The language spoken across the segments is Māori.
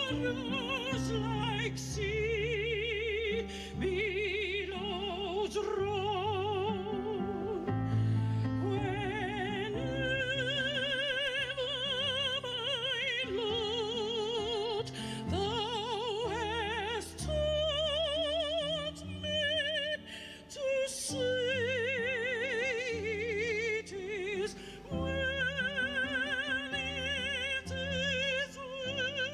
sorrows like sea billows roll. Whenever, my Lord, thou hast taught me to say it is well, it is well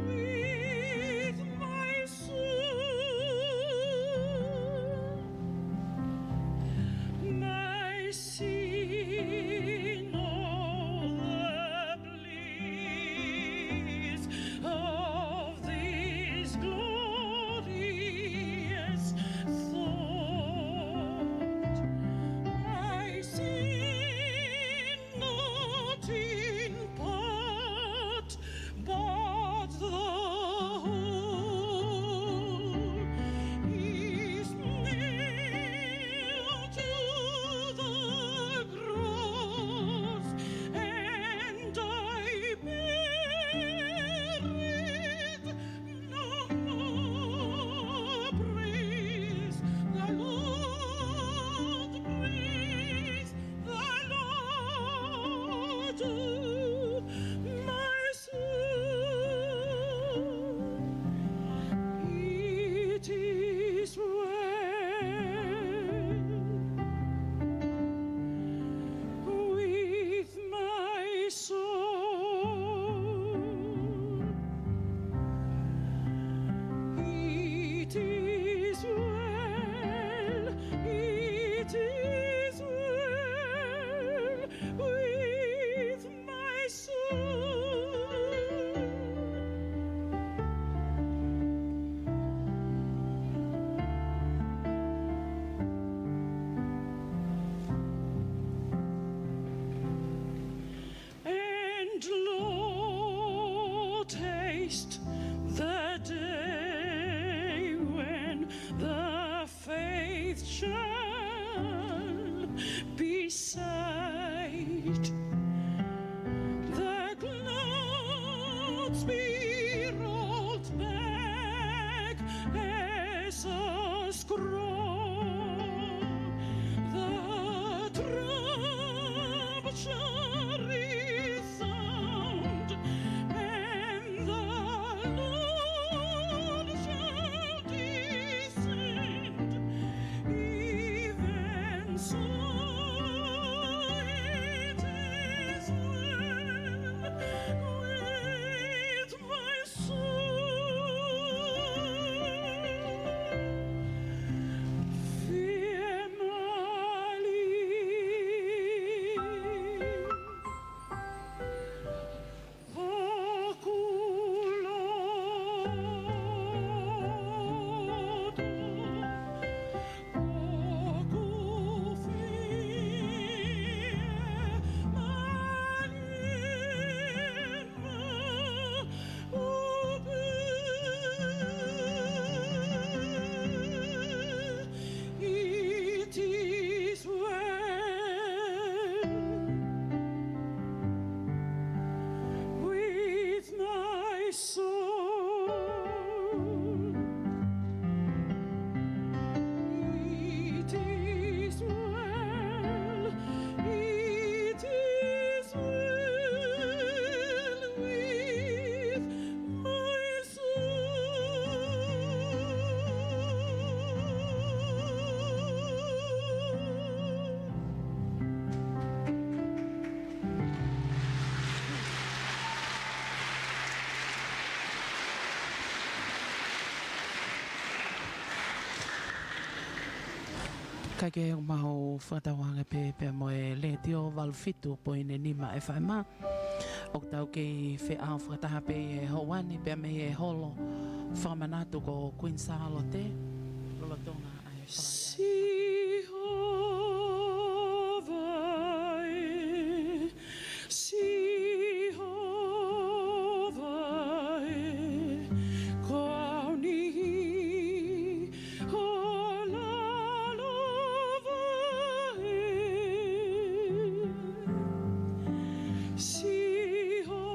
with my soul. My sin, all the bliss of this glorious thought. I sin not in part, but the whole is nailed to the cross, and I bear it no more. Praise the Lord, praise the Lord, my soul. It is well with my soul. It is well, it is well with my soul. And Lord, taste the day when the faith shall be sight. The clouds be rolled back as a scroll. The trump shall resound, and the Lord shall descend. Even so, it is well with my soul. Fear not, it is well with my soul. It is well, it is well with my Kake o maho whakatawanga pe moe le tio walfitu po ine nima e whaima. O tau kei whea whakataha pe e hoani pe me e holo whamanatu ko Queen Salote. Lolotonga ai Jehovah.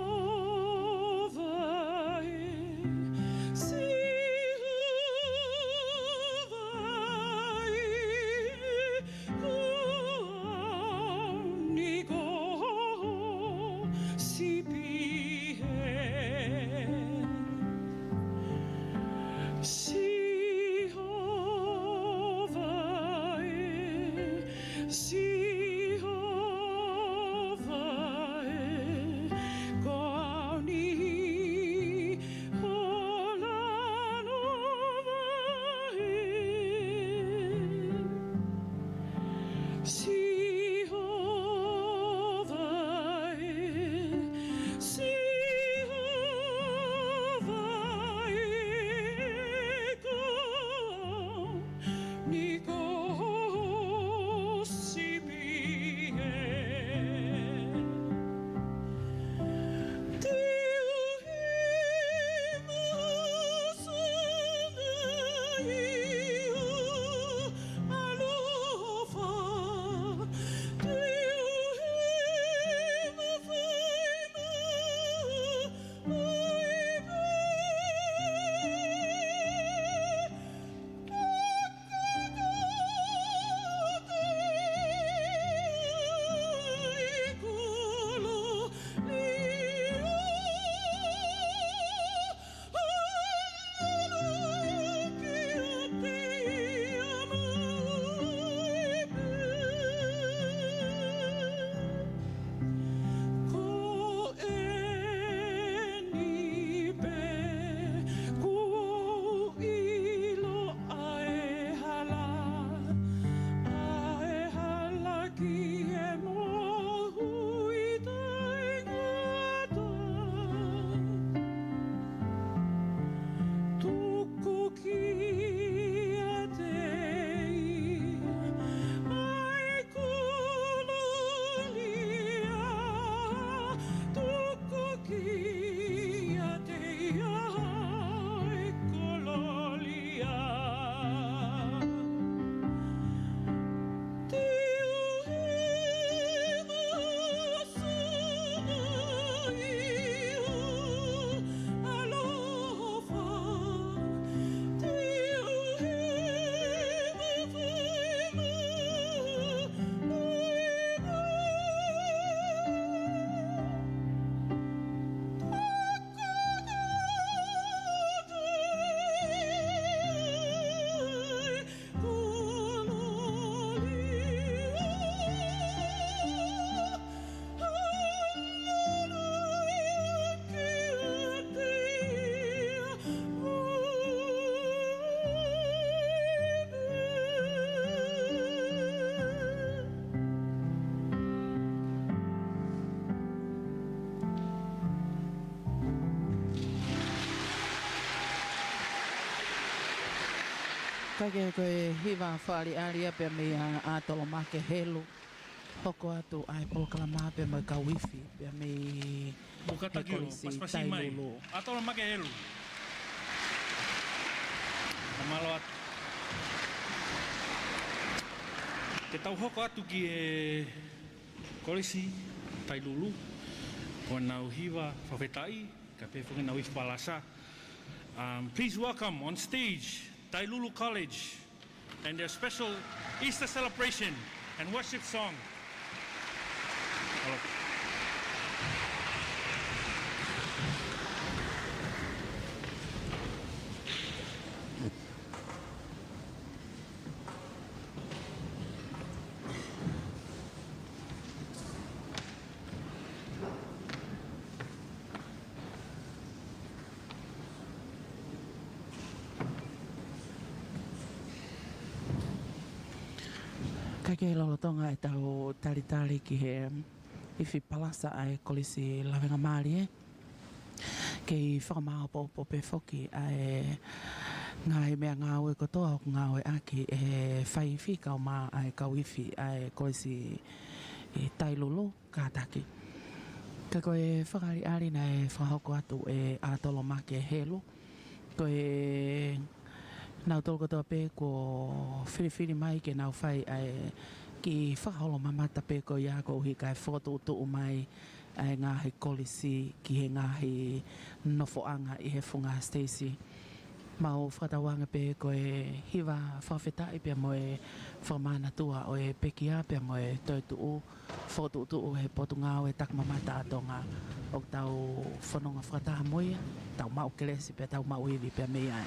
Kake koe hiwa whaari aria pe me a tolo make helu. Hoko atu ai polkalama pe me ka wifi pe me Bukataki o, paspasi mai. tailulu. Atolo make helu. Kamalo atu. Te tau hoko atu ki e kolisi, tailulu. Ko nau hiwa whawhetai, ka pewhuki nau iwi palasa. Please welcome on stage Tailulu College and their special Easter celebration and worship song. Hello. Kake lolotonga e tau talitali ki he iwi palasa ai kolisi lawenga maari e. Kei whakamao po pe whoki ai ngā he mea ngā ue kotoa o ngā ue aki e whai whika o mā ai ka wifi ai kolisi i tailulu kātaki. Ka koe whakari ari na e whahoko atu e ātolo make helu. Koe nau tolo kotoa pe ko whiriwhiri mai ke nau whai ai ki whakaholo mamata pe ko ia ko uhi kai whakatuutu mai ai ngā he kolisi ki he ngā he nofoanga i he whunga Stacey. Mau whakatawanga pe ko e hiwa whawhetai pia mo e whamana tua o e pekia pia mo e tautuu whakatuutu he potu ngā o e takmamata atonga o tau whanonga whakataha moia tau mau kelesi pia tau mau iwi pia mei ai.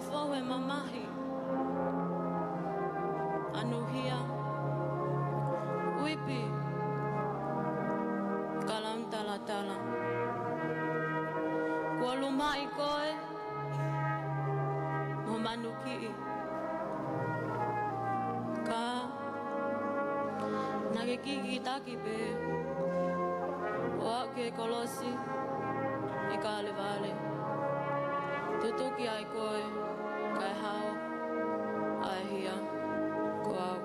foe mamahi. Anuhia. Uipi. Kalam tala tala. Kualumai koe. Momanuki. Ka. Nagekiki taki pe. Oa ke kolosi. Ika ale vale. Tutuki ai koe. Kai hao. Ai hia. Koau.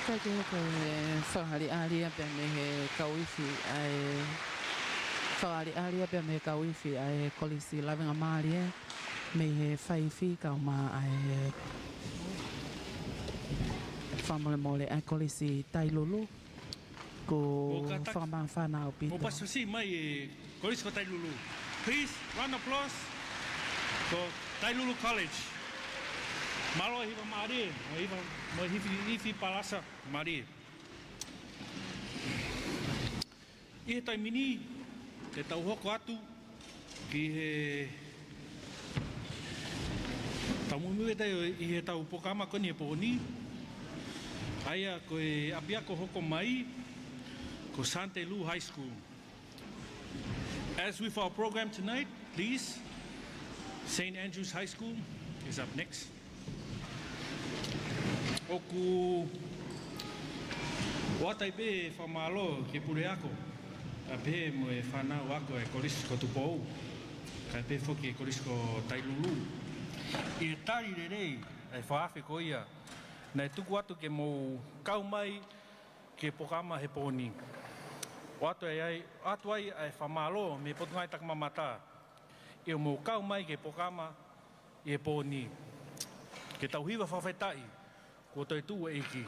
Kai ke ko whahari aria pe me he kauifi ai whahari aria pe me he kauifi ai kolisi lawenga maari me he whaifi kau ma ai whamole mole ai kolisi tailulu ko whama whanau pita. Mo pasasi mai Koris ko Tailulu. Please, round of applause for Tailulu College. Malo hiva mari, mo hivi palasa mari. I tai mini te tau hoko atu ki he tau mumu tai I he tau pokama koni e poni. Aia ko e apiako hoko mai ko Sante Lu High School. As with our program tonight, please, St. Andrews High School is up next. Oku watai pe whamalo ke pure ako. A pe mo e whanau ako e Koris ko Tupou. Kai pe whoki e Koris ko Tailulu. I tari rerei e whaafe ko ia. Nei tuku atu ke mo kau mai ke pokama he poni. O atu ai ai whamalo me potungai tak mamata. E mo kau mai ke pokama e poni. Ke tauhiwa whawhetai. Ko toi tu e iki.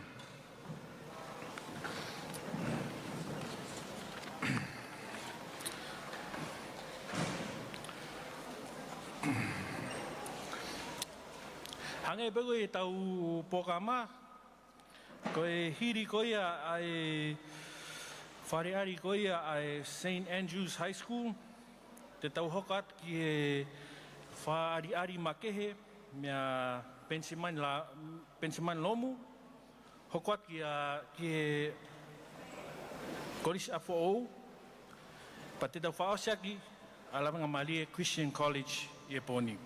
Hange pego e tau pokama. Ko e hiri ko ia ai whareari ko ia ai St. Andrews High School. Te tau hokat ki e whareari makehe mea Pensiman Lomu, hokwat ki he Koris Afo pa te tau whaosiaki a Lawenga Malie Christian College I e poni.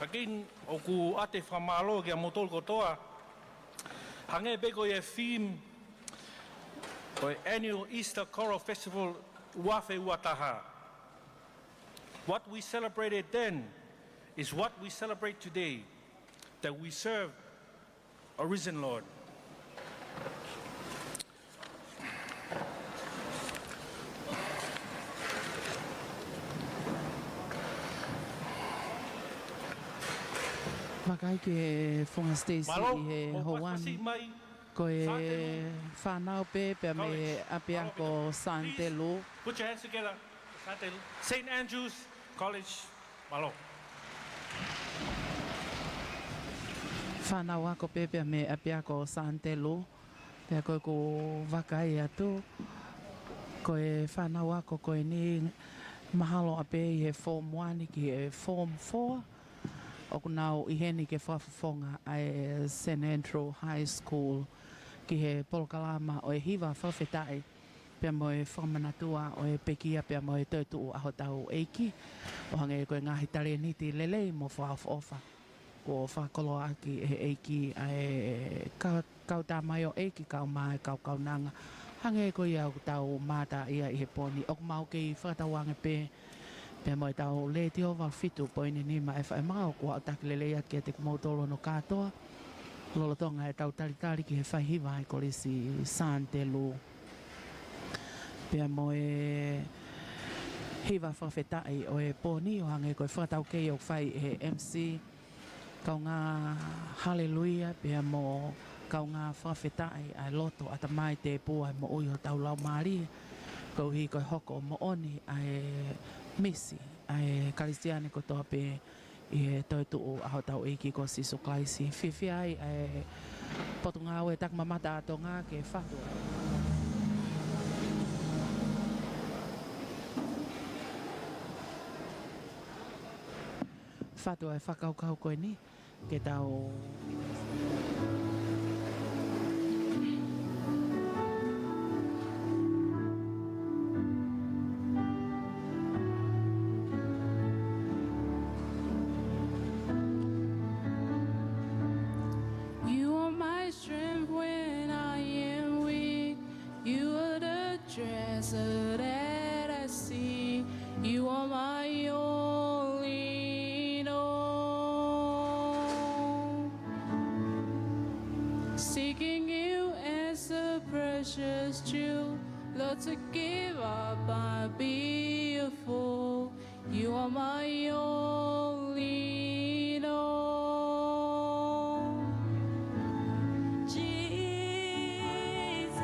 Again, oku ate whamalo ki a motol kotoa, hange beko I a theme o annual Easter Choral Festival Wafe Uataha. What we celebrated then is what we celebrate today, that we serve a risen Lord. whakai ke whunga Stacey Malo, i he mo Hawani. pasipasi mai. Ko e Santelu. whanau pe pe me College. apea Malo, ko Peter. Santelu. Please, put your hands together. Santelu. St. Andrews College. Malo. Whanau ako pe pe me apea ko Santelu. Pea koe ko wakai atu. Ko e whanau ako ko e ni mahalo ape i he Form 1 ki he Form 4. O nau i heni ke whawhawhonga ai St. Andrew High School ki he Polokalama o e hiwa whawhetai. Pea mo e whamanatua o e pekia pea mo e tautu aho tau eiki. O hange koe ngahi tare niti lelei mo whawhawha. Ko whakolo aki he eiki ai kau mai o eiki kau mai kau nanga. Hange koe au tau mata ia i he poni. O mau kei whakatawange pe. Pea mo e tau le tio wal fitu po ini ni ma e whae mao kua o takilele ia ki a te kumautolo no katoa. Lolo tonga e tau talitari ki he whai hiwa e kolisi Santelu. Pea mo e hiwa whawhetai o e poni o hange koe whakatau kei o whai he MC. Kau ngā hallelujah pea mo kau ngā whawhetai ai loto ata mai te pua mo ui o tau lau maari. Kau hi koe hoko mo oni ai misi ai Karistiane ko toa pe i he tautu aho tau eiki ko siso klaisi. Whiwhi ai potunga au e tak mamata ato ngā ke whatu. Whatu ai whakaukau koe ni ke tau You are my strength when I am weak. You are the treasure that I see. You are my only in all. Seeking you as a precious jewel, Lord, to give up, I'd be a fool. You are my only in all. Jesus,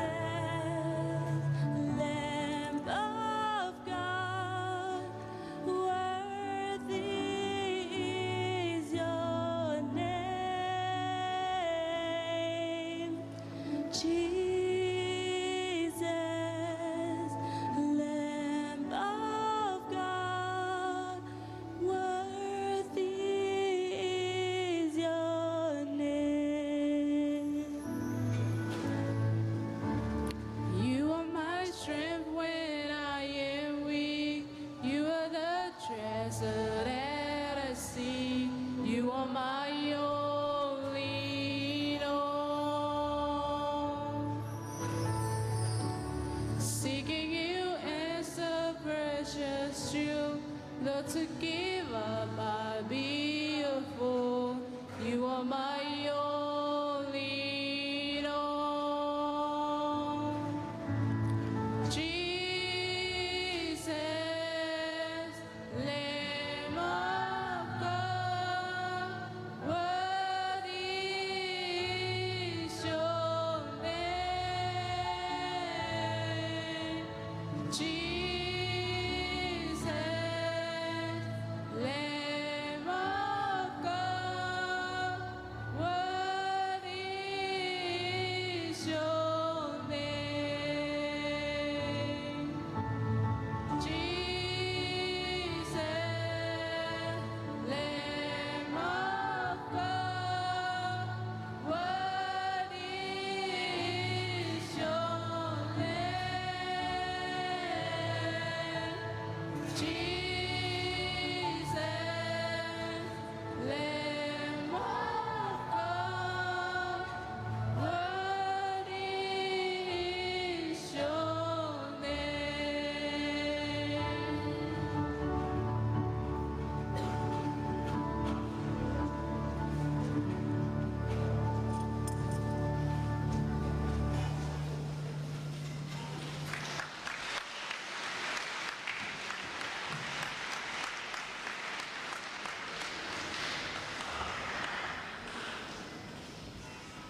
Lamb of God, worthy is your name. Jesus, Lamb of God, worthy is your name. You are my strength when I am weak. You are the treasure that I see. You are my only in all. Seeking you as a precious jewel, Lord, to give up, I'd be a fool. You are my only in all. Jesus, Lamb of God, worthy is your name. Jesus, Lamb of God,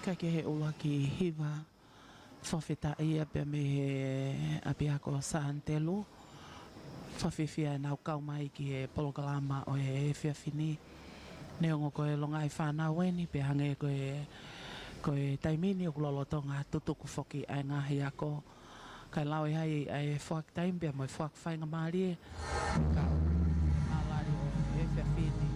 Ka ke he ua ki hiva whawhita ia pe me he apiako sa antelu. Whawhiwhia e nau kau mai ki he polokalama o he whiawhini. Neongo koe longa i whanau weni pe hange koe taimini o kulolotonga tutuku whoki ai ngahi ako. Kai lau e hai ai whak taim pe moi whak whainga maari e. Ka malari o e whiawhini.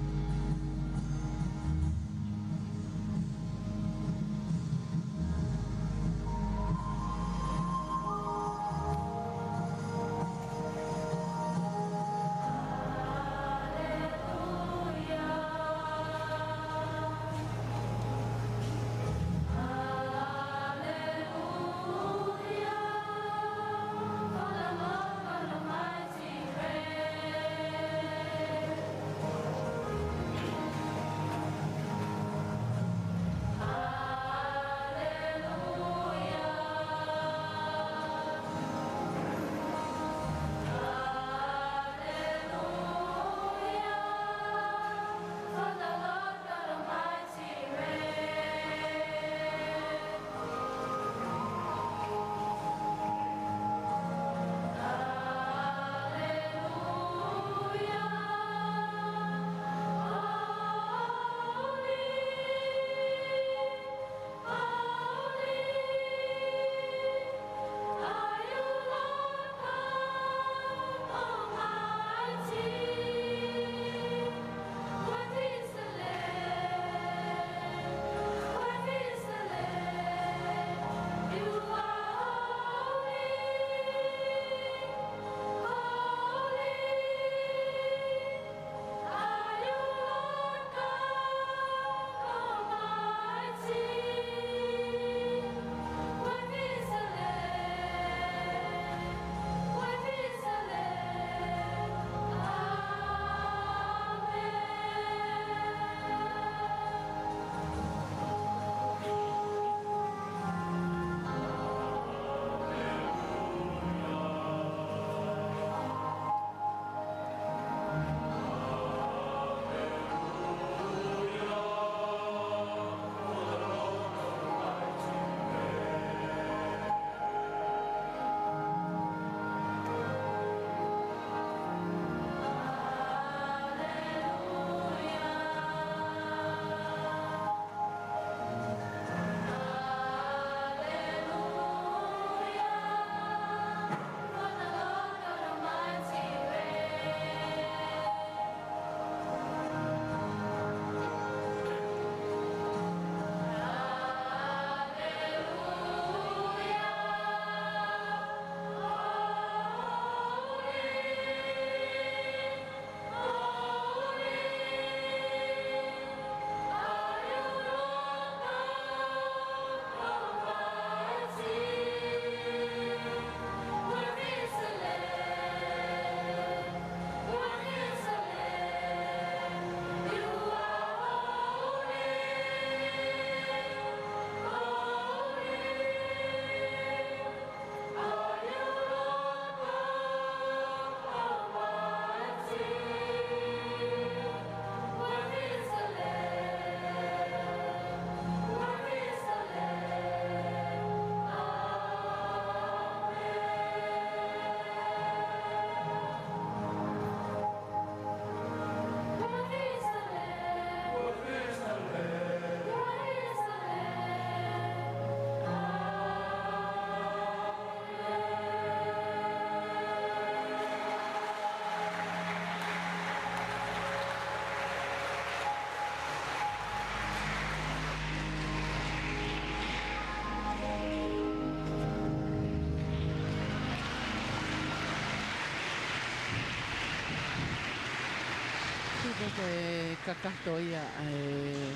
Koe kakato ia e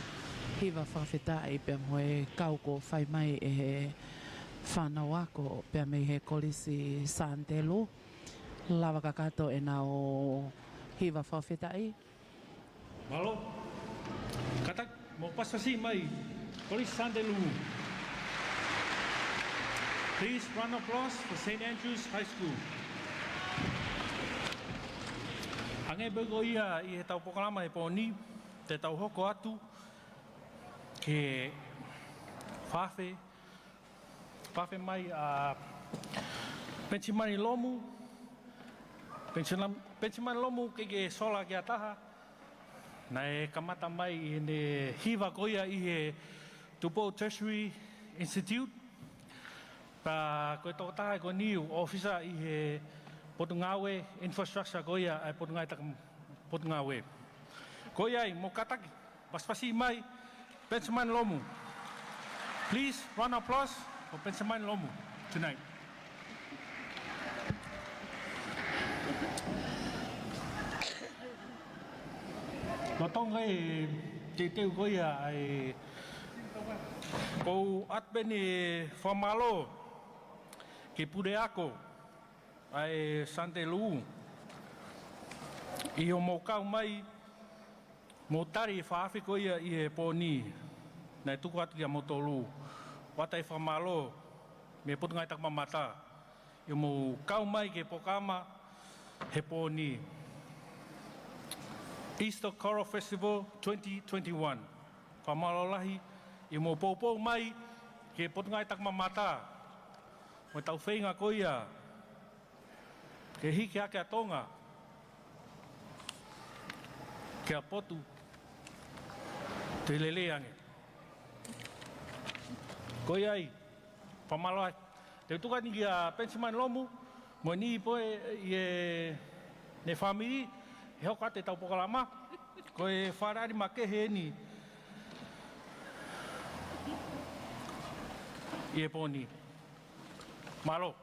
hiwa whawheta i pia moe kau ko whai mai e he whanau ako pia mei he kolisi Santelu. Lawa kakato e nao hiwa whawheta i. Malo. Katak, mo pasasi mai. Kolis Sandelu. Please round of applause for St. Andrews High School. Hange bego ia I he tau pokalama e pōni, te tau hoko atu, ke whawhi, whawhi mai a Pensimani Lomu, Pensimani Lomu ke sola ki a taha, na e kamata mai i ne hiwa koia i he Tupou Tertiary Institute, pa koe tō taha ko niu ofisa i he Potungawe Infrastructure koia ai Potungawe. Koia i mo kataki, paspasi mai Pensimani Lomu. Please, round of applause for Pensimani Lomu tonight. Ko tonga e te teu koia ai kou atpeni whamalo ke pure ako ai Sante Lu. I o mo kau mai mo tari whaafi koia i he pōni nei tuku atu ki a motolu. Watai whamalo me putungai tak mamata. I mo kau mai ke pokama he pōni. Easter Choral Festival 2021. Whamalo lahi i mo pōpō mai ke putungai tak mamata. Mo tau whainga koia ke hiki ake a tonga. Ke a potu te lele ange. Koe ai, whamalo ai. Te tuka ni ki a Pensimani Lomu, mo ni poe i e ne whamiri, he hoka te tau pokalama, koe wharari ma kehe ni i e pōni. Malo.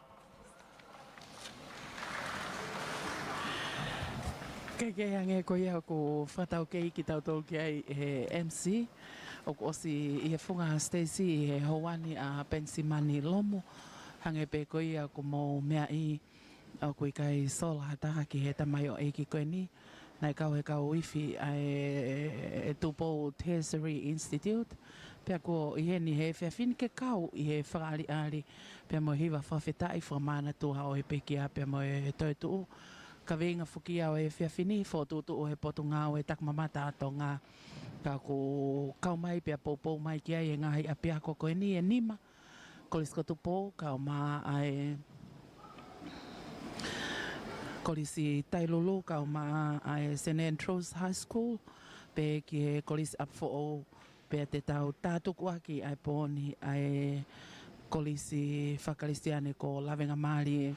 Kei kei ange ko ia ko whatau kei ki tautau ki ai he MC o ko osi i he whunga Stacey i he hawani a Pensimani Lomu hange pe ko ia ko mo mea i o ko i kai sola hataha ki he tamai o eiki koe ni nai kau he kau wifi ai Tupou Tertiary Institute pia ko i he ni he whiawhini ke kau i he whakaari ari pia mo hiwa whawhetai whamana tuha o he peki a pia mo he toitu ka venga fuki au e whiawhini whotutu o he potunga o e takmamata ato ngā ka ko kau mai pia pōpō mai ki ai e ngahi a pia ko koe ni e nima kolisko tupo kau maa ai kolisi Tailulu kau maa ai St. Andrews High School pe ki he kolisi apfo pe te tau tātuku aki ai pōni ai kolisi whakaristiane ko lawenga maari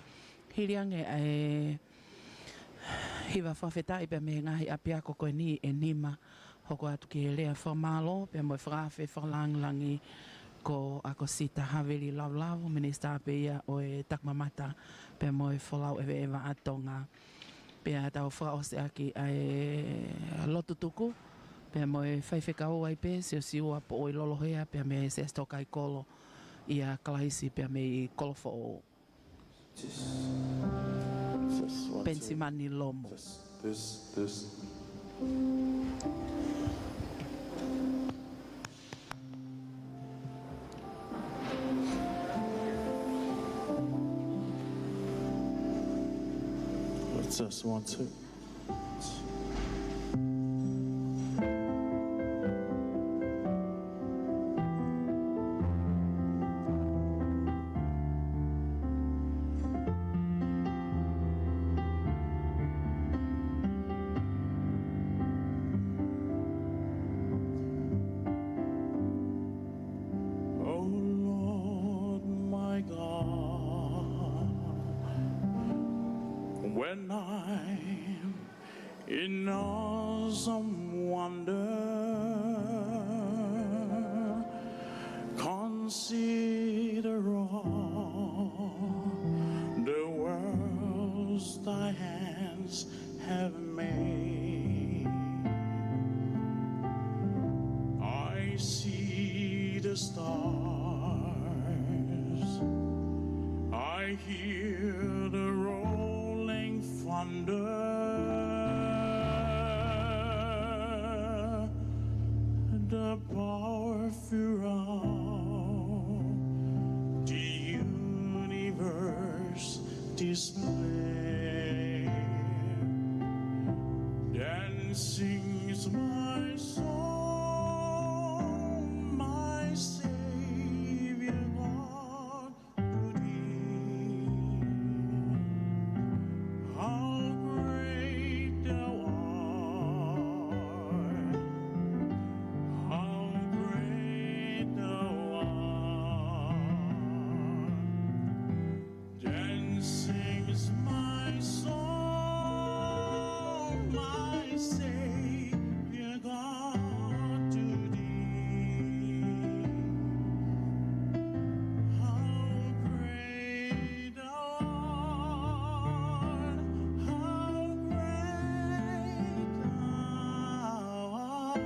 hiriange ai hiwa whawhetai pe me ngahi a pia ko koe ni e nima hoko atu ki he lea whamalo pe mo whakawhi whalanglangi ko ako sita Havili Lau minister pe ia o e takmamata pe mo e whalau ewe ewa atonga pe a tau whakaose aki ai lotutuku pe mo e whaiwhekau ai pe sio siua po o i lolohea pe me se stoka i kolo ia kalahisi pe me i kolofo o Pensimani Lomu. This. What's this? 1, 2. When I'm in awesome wonder, consider all the worlds thy hands have made. I see the stars, I hear the rolling thunder, the powerful round the universe display. Then sings my soul, my Savior Savior God to thee. How great thou art, how great thou art.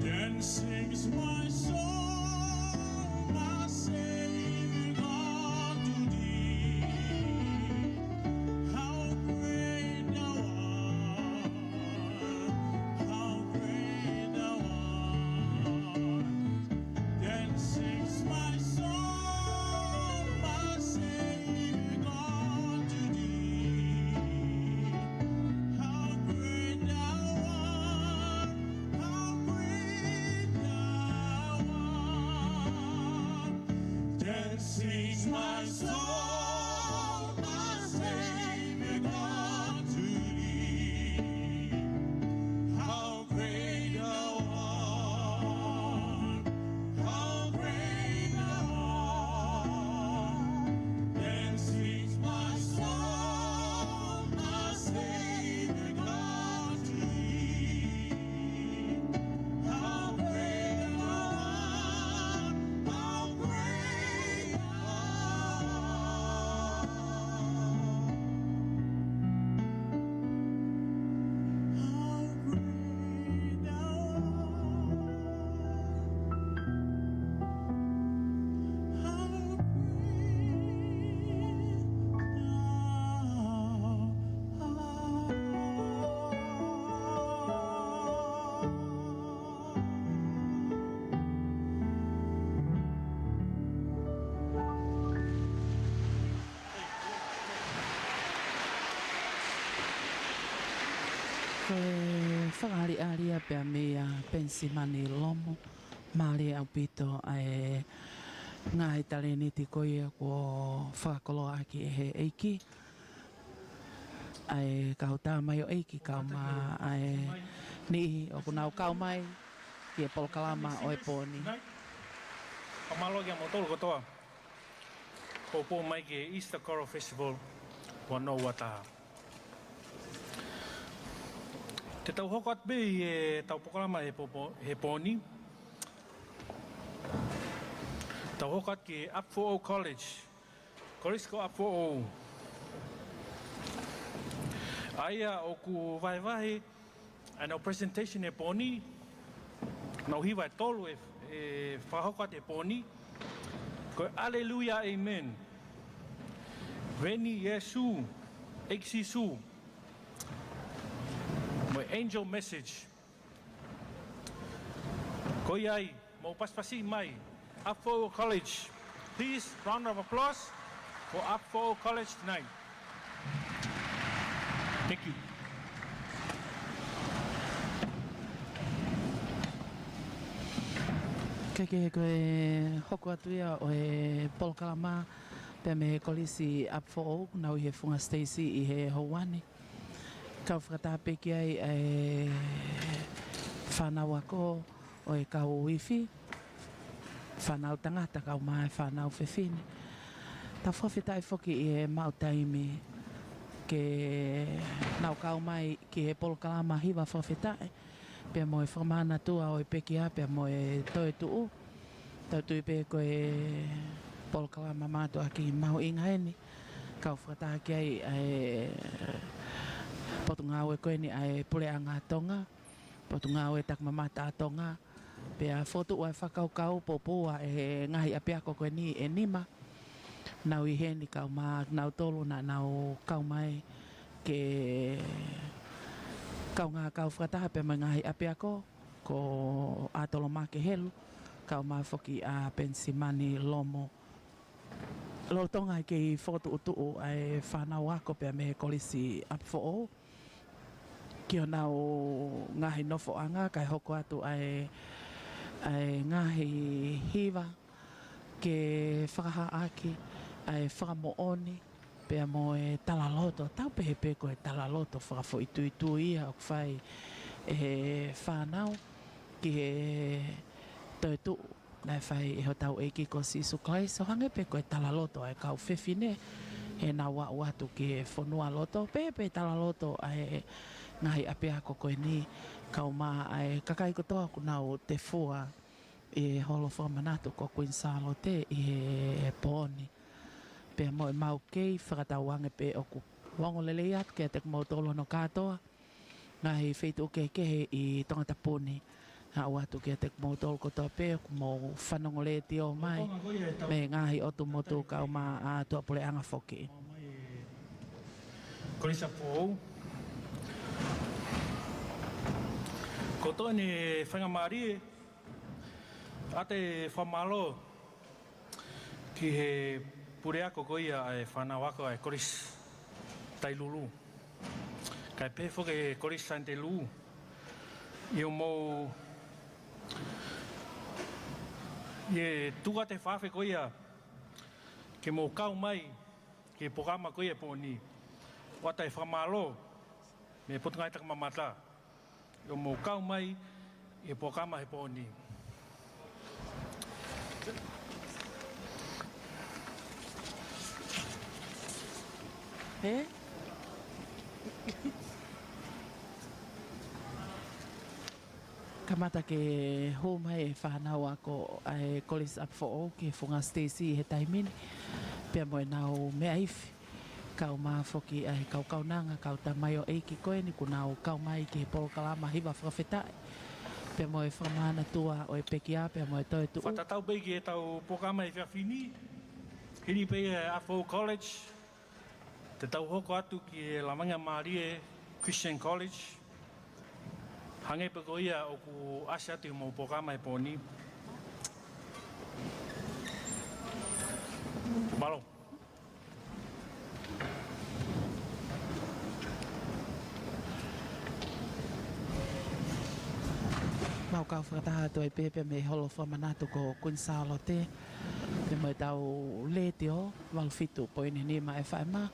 Then sings my soul, my Savior God to thee. How great thou art, how great thou art. Then sings my soul, my Savior God to thee. How great thou art, how great thou art. Then sings my soul, my Savior God to thee. How great thou art, how great thou art. Then sings my soul, my Savior God to thee. How great thou art, how great thou art. How great thou art. How Koe whakari pia mea pensimani lomo, maare au pito ai ngā he tare ni te koia ko whakakolo aki e he eiki. Ai kau tā mai o eiki kau mā ai ni o kunau kau mai ki e polokalama o e pōni. Pamalo kia mo tolu kotoa. Ko pō mai ki Easter Choral Festival wa no wataha. Te tau hoko atu bei e tau pokalama he pōni. Tau hoko atu ki Up for O College. College ko Up for O. Aia o ku vai anau presentation e pōni. Nau hiwa e tolu e whahoko atu e pōni. Ko Alleluia Amen. Veni Yesu, Exisu. My angel message. Koyai, mo paspasi mai. Upfall College. Please, round of applause for Upfall College tonight. Thank you. Keke koe hoko atu ia o e Polokalama pe me kolisi up for all nau i he funga Stacy i he Houani. Kau whakatape ki ai e whanau ako o e kau wifi. Whanau tangata kau mai whanau whewhine. Ta whawhetai whoki i e mautaimi ke nau kau mai ki he Polokalama hiwa whawhetai. Pea mo e whamana tua o e pekia, pea mo e toe tuu. Tau tui pe ko e Polokalama mātua ki mahu inga heni. Kau whakataha ki ai e potungau e koe ni ai puleanga tonga. Potungau e takmamata tonga. Pea whotu o e whakaukau popua e ngahi apiako koe ni e nima. Nau i heni kau maa nau tolu na nau kau mai ke kau ngā kau whakataha pe mai ngahi apiako ko atolo make helu kau maa whoki a Pensimani Lomo Lotonga ke i whotu utu ai whanau ako pe me kolisi up for all ki o nau ngahi nofo anga kai hoko atu ai ngahi hiwa ke whakaha aki ai whakamooni pea mo e talaloto, tau pehe ko e talaloto whakafo itu ia o kwhai e whanau ki he tautu nai whai e ho tau eiki ko sisu kai so hange pe ko e talaloto ai kau whewhine e nā wau atu ki e whanua loto pehe talaloto ai ngahi api ako koe ni kau maa ai kakai kotoa ku nau te fua e holo whamanatu ko Queen Salote i he pōni pe mo e mau kei whakatau ange pe oku wango lele at ke te mo tolo no katoa ngai feitu ke i tongata puni ha watu ke te mo tolo ko to pe oku mo whanongo le tio mai me ngahi otu motu ka ma a to pole anga foki Kolisa po. Ko to ni whangamari ate whamalo ki he pure ako koia e whanau ako e koris tai lulu. Kai pefo ke koris sante lu. I o mo... Ie tuga te whawhe koia ke mo kau mai ke pokama koia po ni. Wata e whamalo me potungai taka mamata. I o mo kau mai e pokama he po ni. he kamata ke ho mai e whanau ako ai kolis up for all ke funga Stacy he taimini pia mo e nau mea ifi kau maa foki ai kau nanga kau tamai o eiki koe ni kunau kau mai ke Polokalama hiwa whawhetai pia mo e whamana tua o e pekia pia mo e toi tuu Whatatau beiki e tau pokama e whiawhini. Hini pei e Upfall College. Te tau hoko atu ki e Lamanga Marie Christian College. Hange pe ko ia o ku ase atu mo pokama e pōni. Malo. mau kau whakataha tu e pepe me holo whamanatu ko Queen Salote me mai tau le teo walfitu poini ni ma e whaema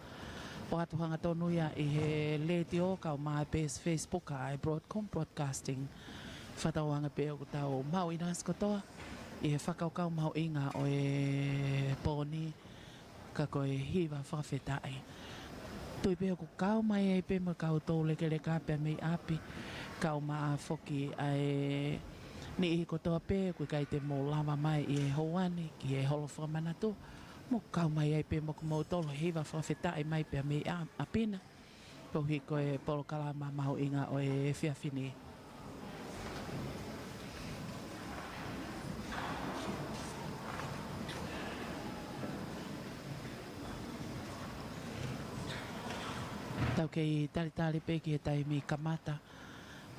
o atu hanga tonu ia i he le teo kau mai pes Facebook ai broadcasting whatau hanga pe o tau mau inas kotoa i he whakau kau mau inga o e poni ka koe hiwa whawhetai tui pe o kau mai e pe ma kau tau leke leka pe mei api kau maa foki ai ni i kotoa pe kui kai te mo lava mai i e Houani ki e holo whamanatu mo kau mai ai pe mo ko mo tolo hiwa whawhetai mai pe mei apina pohi ko e Polokalama mahu inga o e whiawhini tau kei tali pe ki he tai mi kamata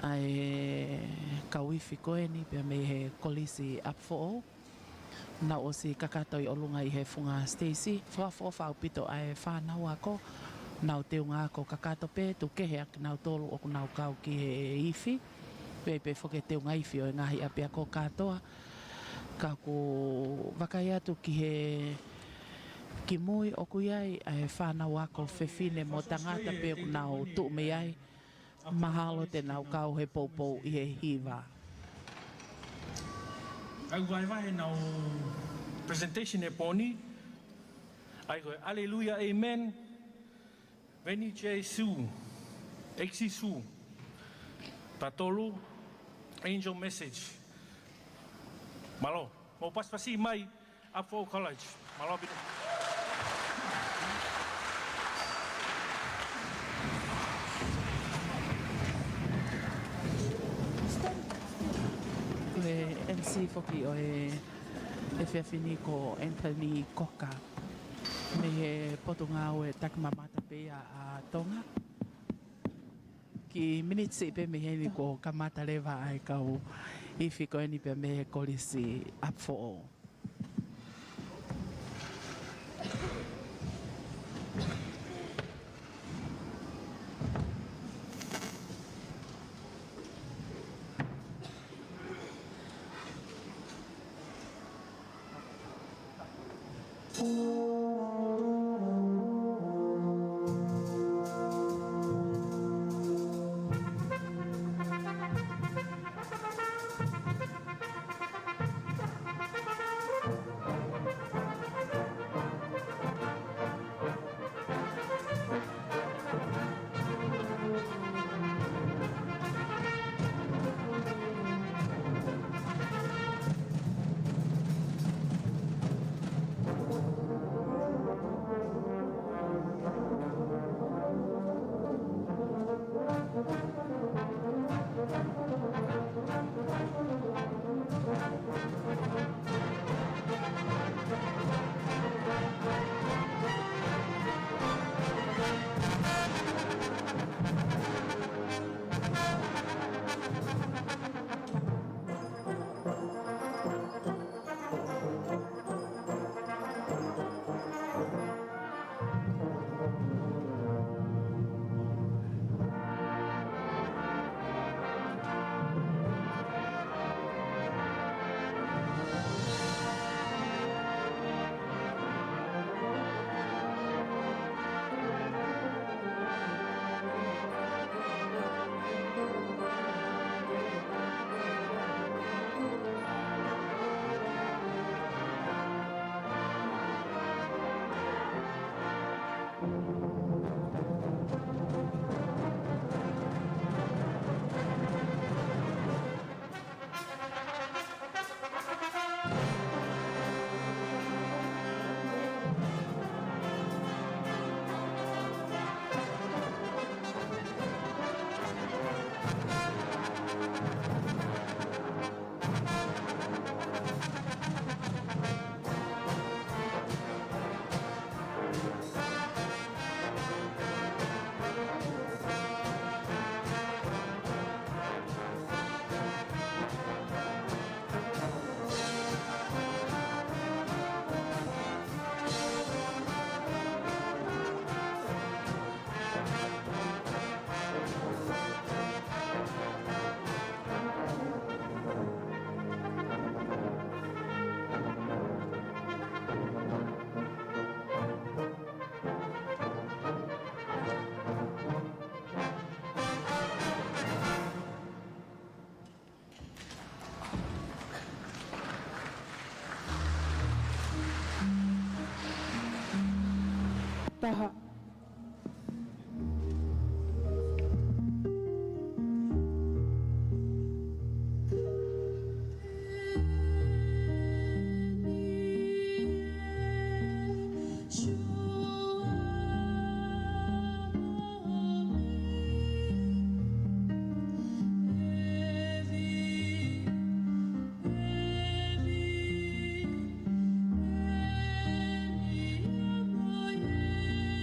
ai kawifi koe ni pia me he kolisi up for na o si kakato i olunga i he funga Stacy whawhawha pito ai whanau ako nau te unga ako kakato pe tu kehe ak nau tolu o nau kau ki he ifi pe whoke te unga ifi o ngahi api ako katoa ka ku wakai atu ki he ki mui o kuiai ai whanau ako whewhine mo tangata pe o nau tu me ai mahalo te nau kau he poupou i he hiwa. Au vai nau presentation e poni. Ai koe, Alleluia, Amen. Veni Jesu, Exisu, Tatolu, Angel Message. Malo, mau pas-pasi mai, Upfall College. Malo, bina. E MC foki o e whiawhini ko Anthony Koka me he potunga o e takamamata pe a Tonga ki minitsi pe me he ko kamata lewa ai kau i whiko eni pe me he kolisi up for all. Taha.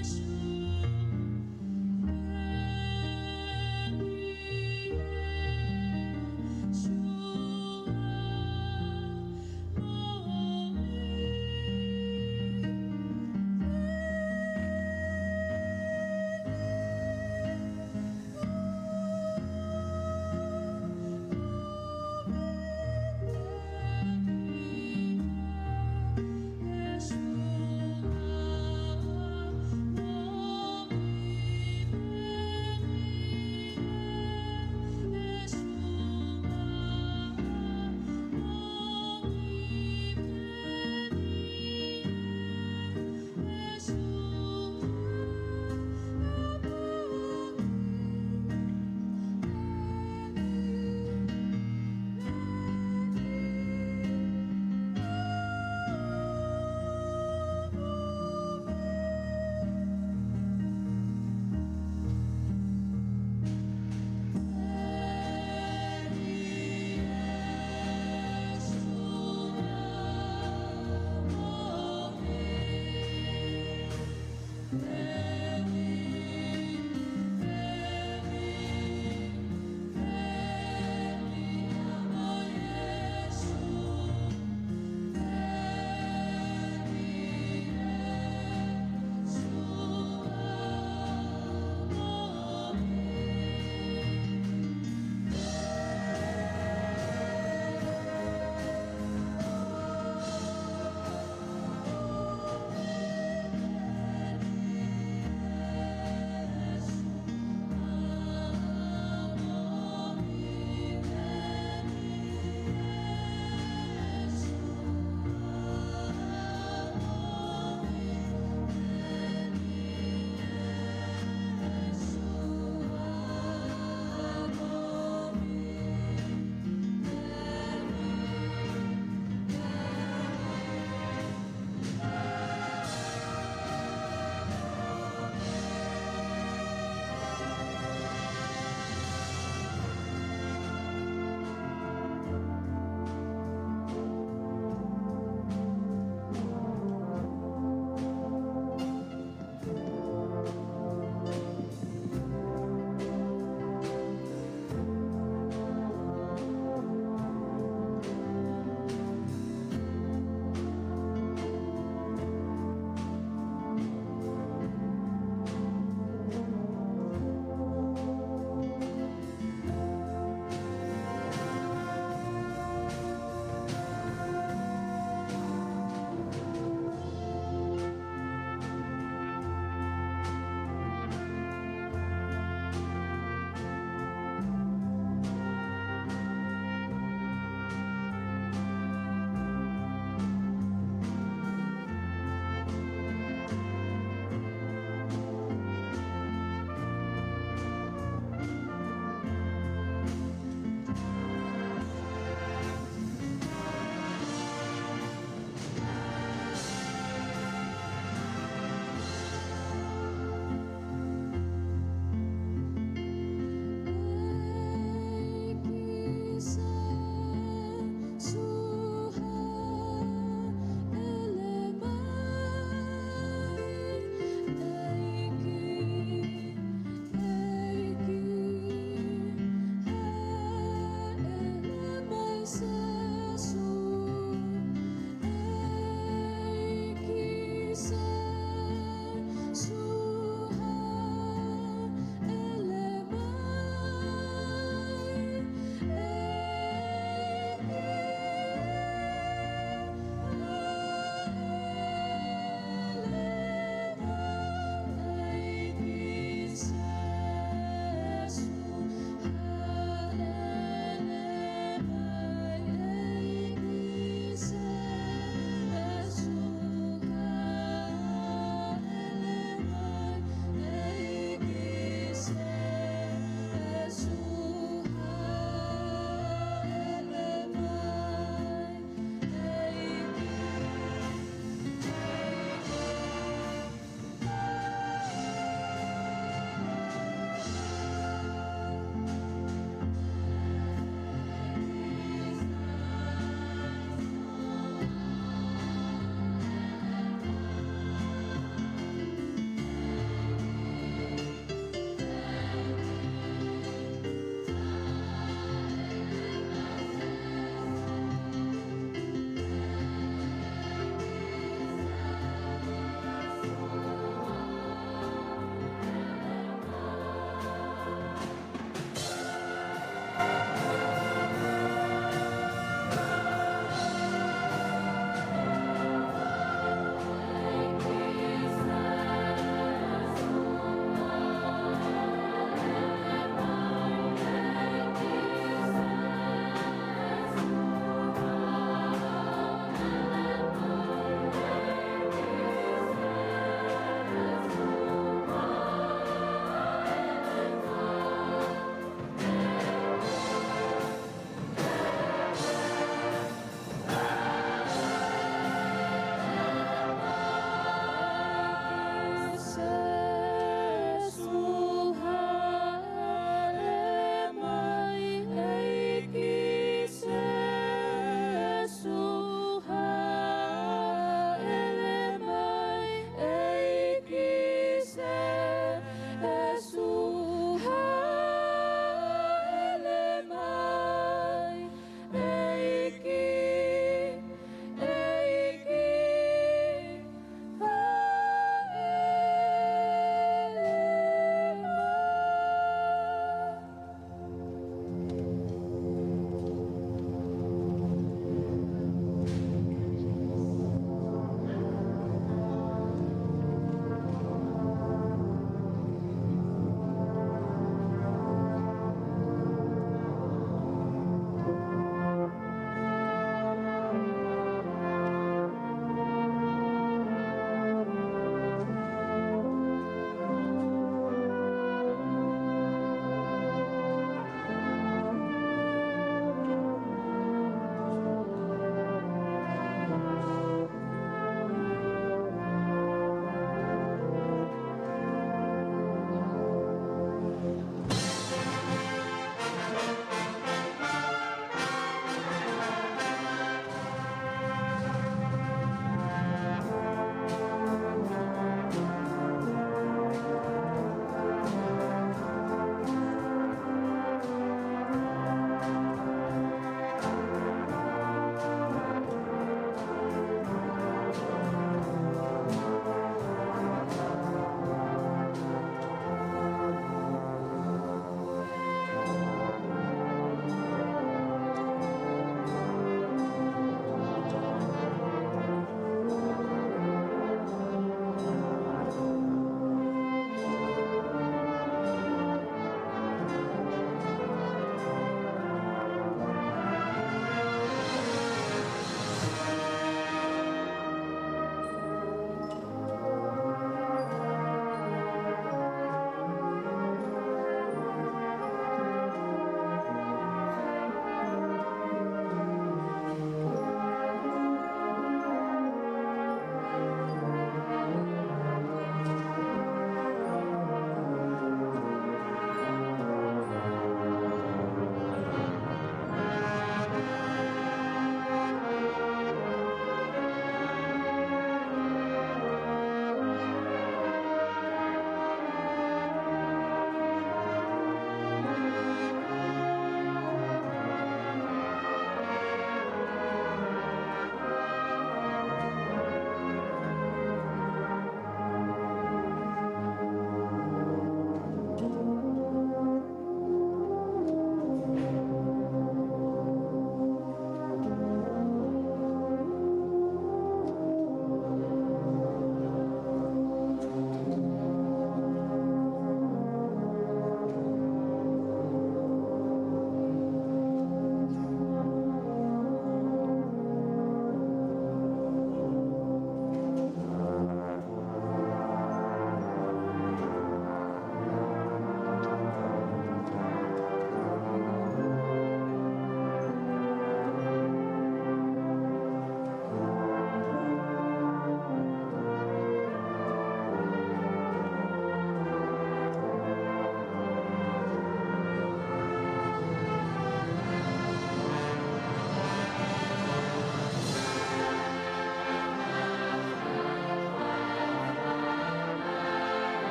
Yes.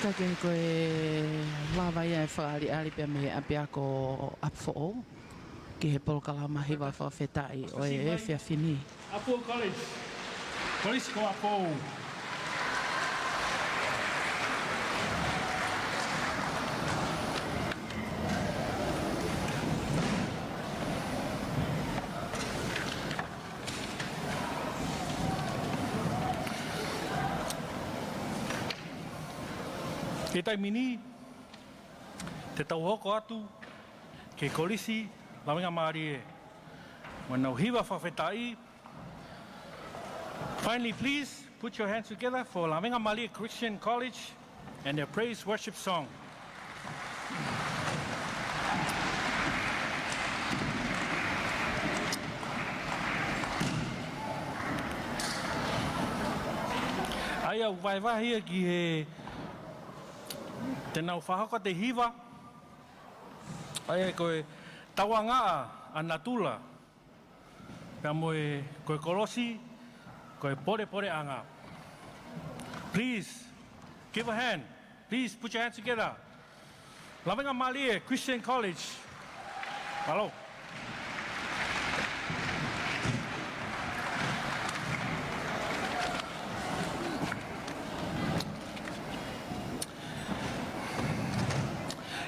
Ka ke koe lawa ia e whaari ali pia me apia ko apfo ki he polokalama hiwa whawhetai o e whia whini. Apo college. College ko apo. Ke tai mini, te tau hoko atu, ke kolisi, lawenga maari e. Wana hiwa whawhetai. Finally, please put your hands together for Lawenga Maari Christian College and their praise worship song. Aia waiwahia ki he te nau whahaka te hiwa. Aia koe tawanga a natula. Pea moe koe kolosi, koe pore pore anga. Please, give a hand. Please put your hands together. Lawenga Maari Christian College. Hello.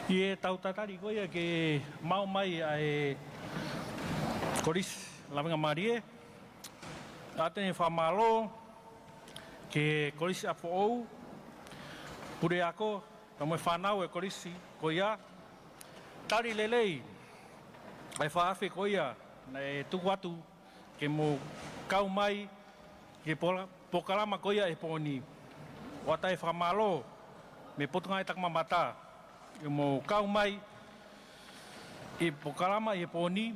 Ie tau tatari koia ke mau mai ai koris Lawenga Maari. Atene whamalo ke korisi apo ou. Pure ako, ka moe whanau e korisi koia. Tari lelei, ai whaafe koia, na e tuku atu ke mo kau mai ke pokalama koia e poni. Wata e whamalo, me potunga e takmamata. E mo kau mai e pokalama e poni.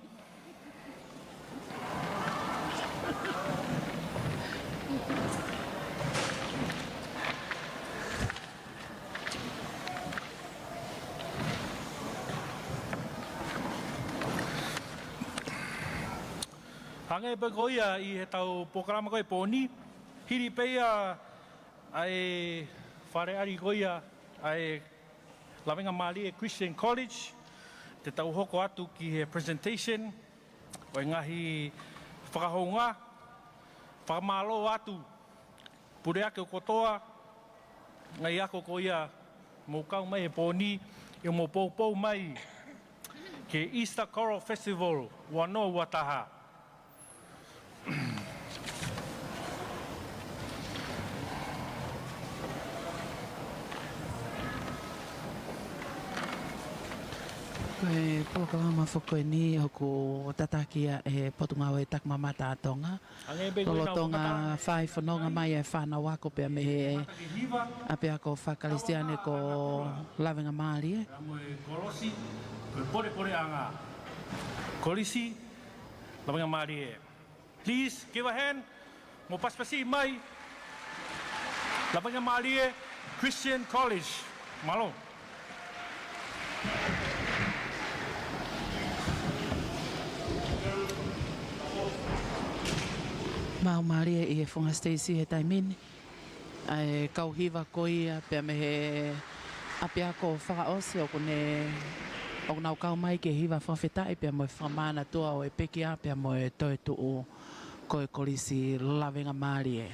Hange pe koia I he tau pokalama koe poni. Hiri peia ai whare ari koia ai Lawenga Maari Christian College. Te tau hoko atu ki he presentation. O ngahi whakahonga. Whakamalo atu. Pure ake o kotoa. Ngai ako koia mo kau mai he poni. I mo pou mai ke Easter Choral Festival wano wataha. Koe polokalama whakoe ni hoku tatakia e potunga o e takmamata atonga. Lolotonga whai whanonga mai e whanau ako pia me he apea ko whakalistiane ko Lawenga Maari. Moe kolosi, koe pore pore anga. Kolisi, Lawenga Maari. Please give a hand. Mo paspasi mai. Lawenga Maari Christian College. Malo. Mau Maari I he whunga Stacey he taimini. Ai kauhiwa koia pia me he apea ko whakaosi o kone o nau kau mai ke hiwa whawhetai pia moe whamana tua o e peki a pia moe toe tuu koe kolisi Lawenga Maari.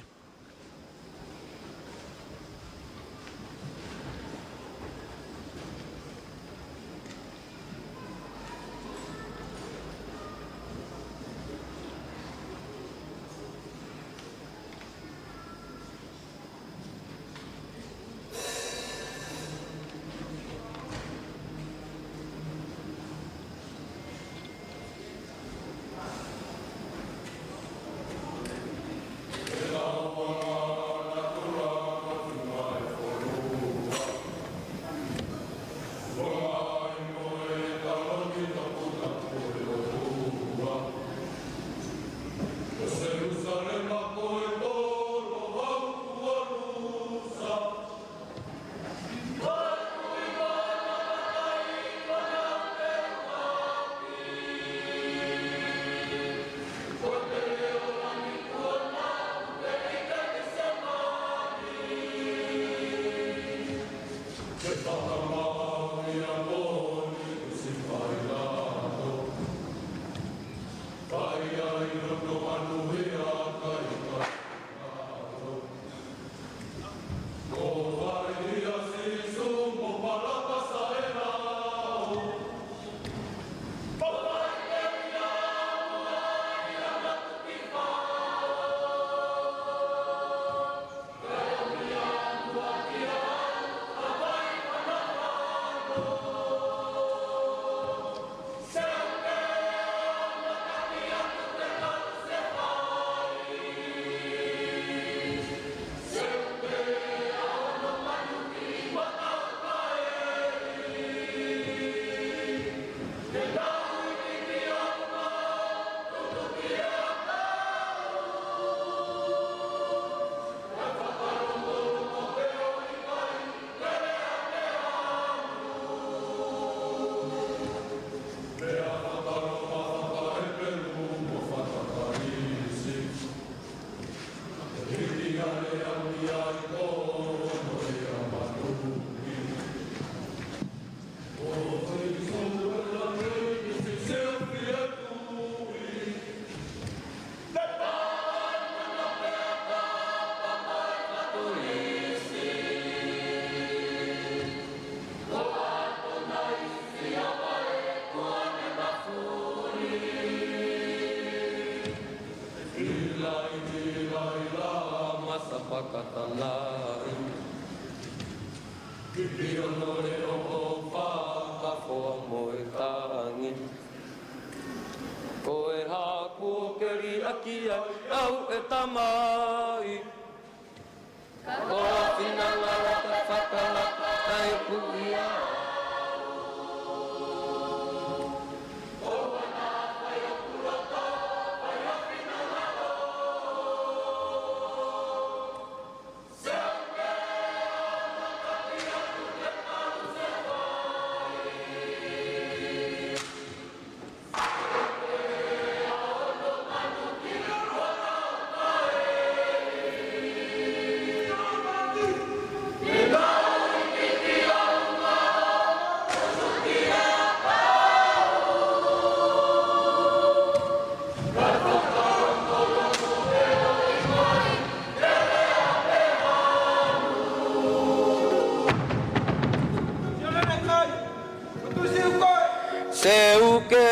Seu ke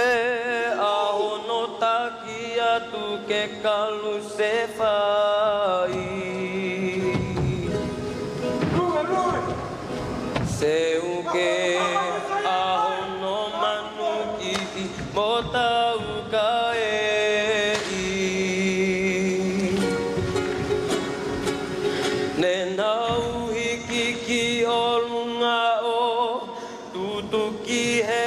ahono takia tu ke kalu se fai. Seu ke ahono manuki motau kae. Nenau hiki ki olunga o tutuki he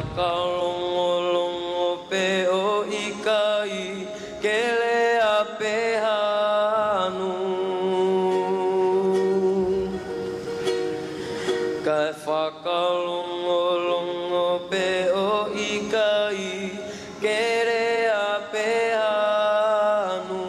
whakalongo pe o ikai kele a pe hanu. Kai whakalongo pe o ikai kele a pe hanu.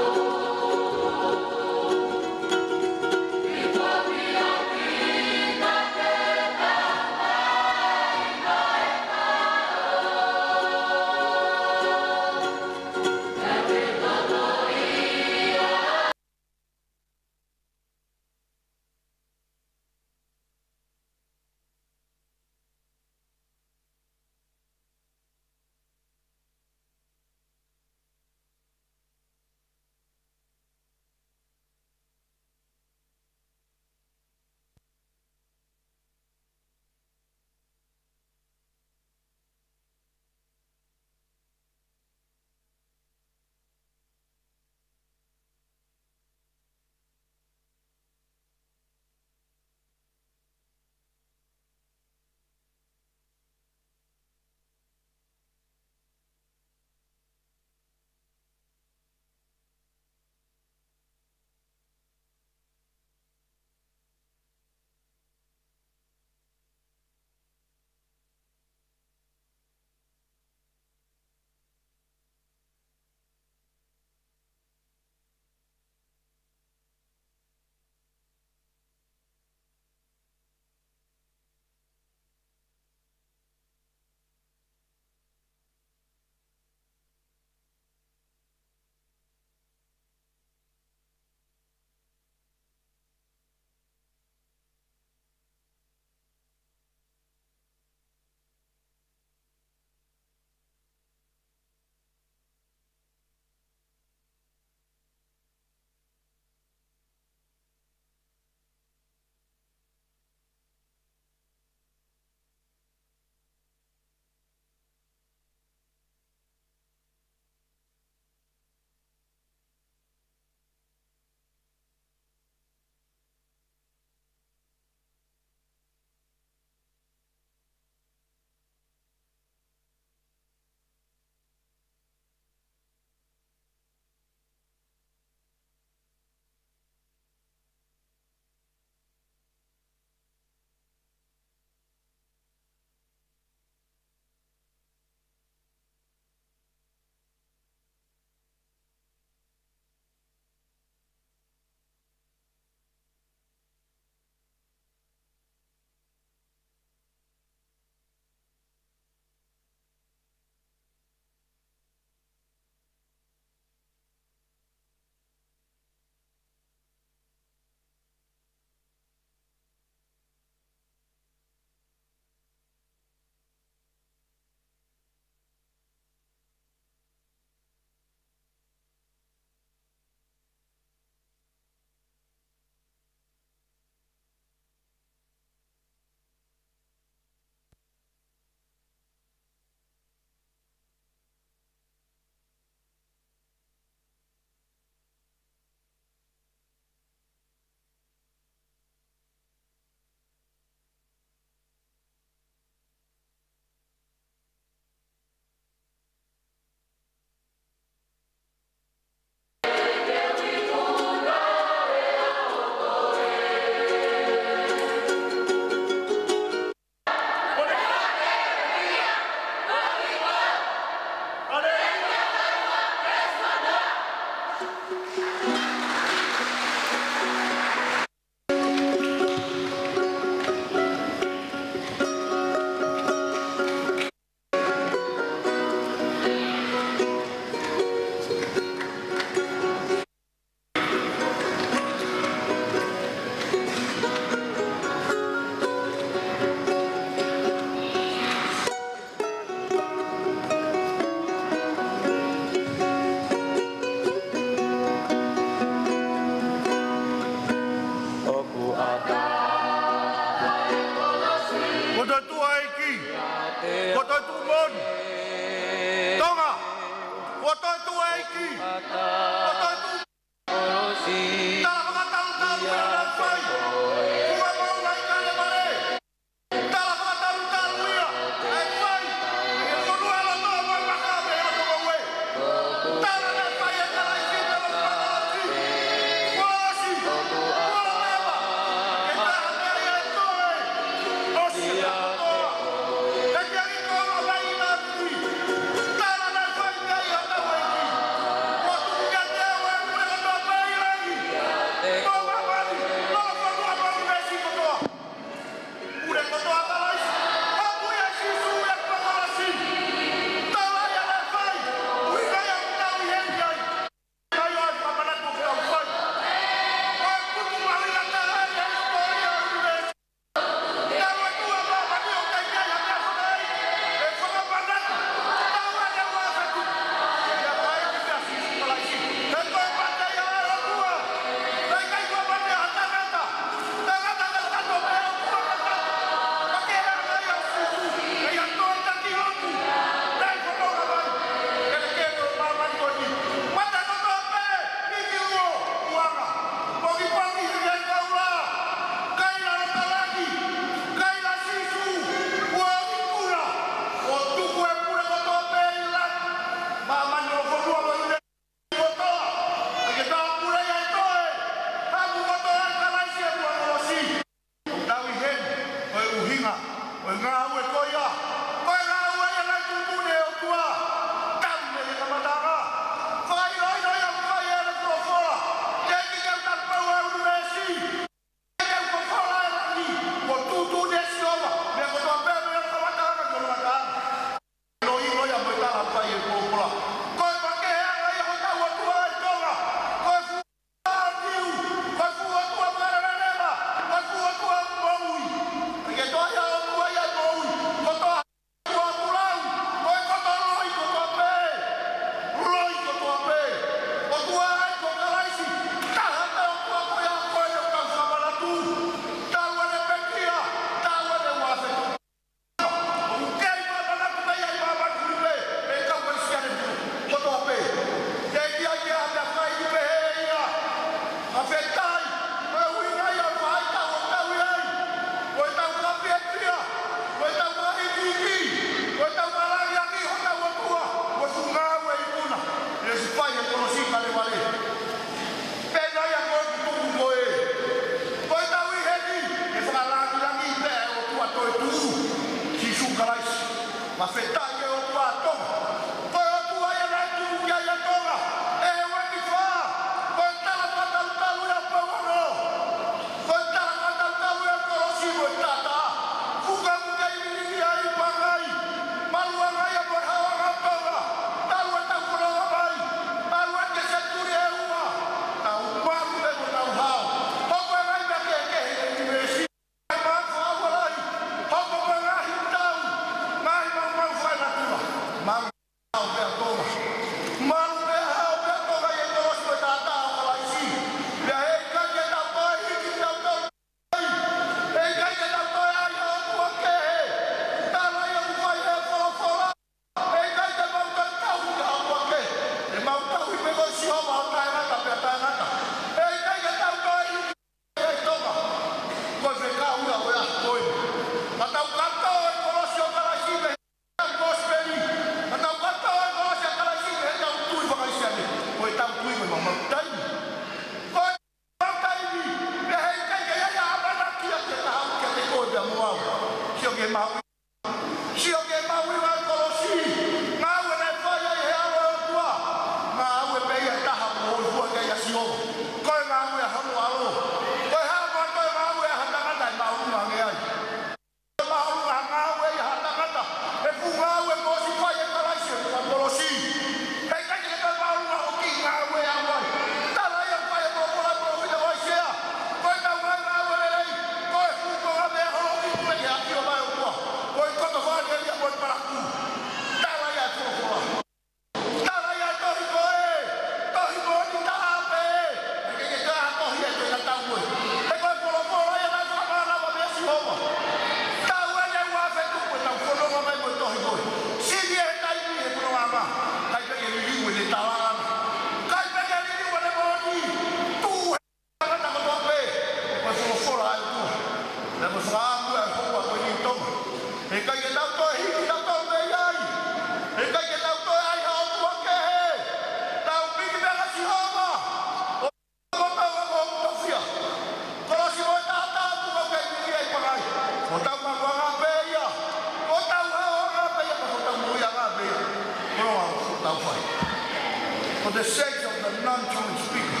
and speaker.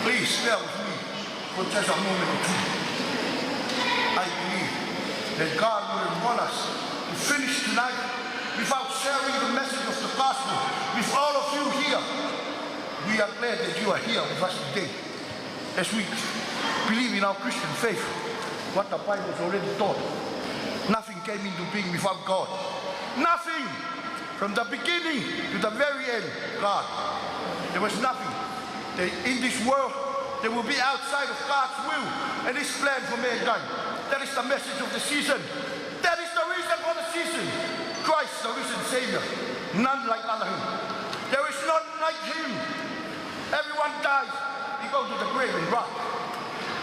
Please bear with me for just a moment or two. I believe that God wouldn't want us to finish tonight without sharing the message of the gospel with all of you here. We are glad that you are here with us today as we believe in our Christian faith, what the Bible has already taught. Nothing came into being without God. Nothing. From the beginning to the very end, God. There was nothing. In this world, there will be outside of God's will and His plan for mankind. That is the message of the season. That is the reason for the season. Christ, the risen Savior. None like unto Him. There is none like Him. Everyone dies. He goes to the grave and rot.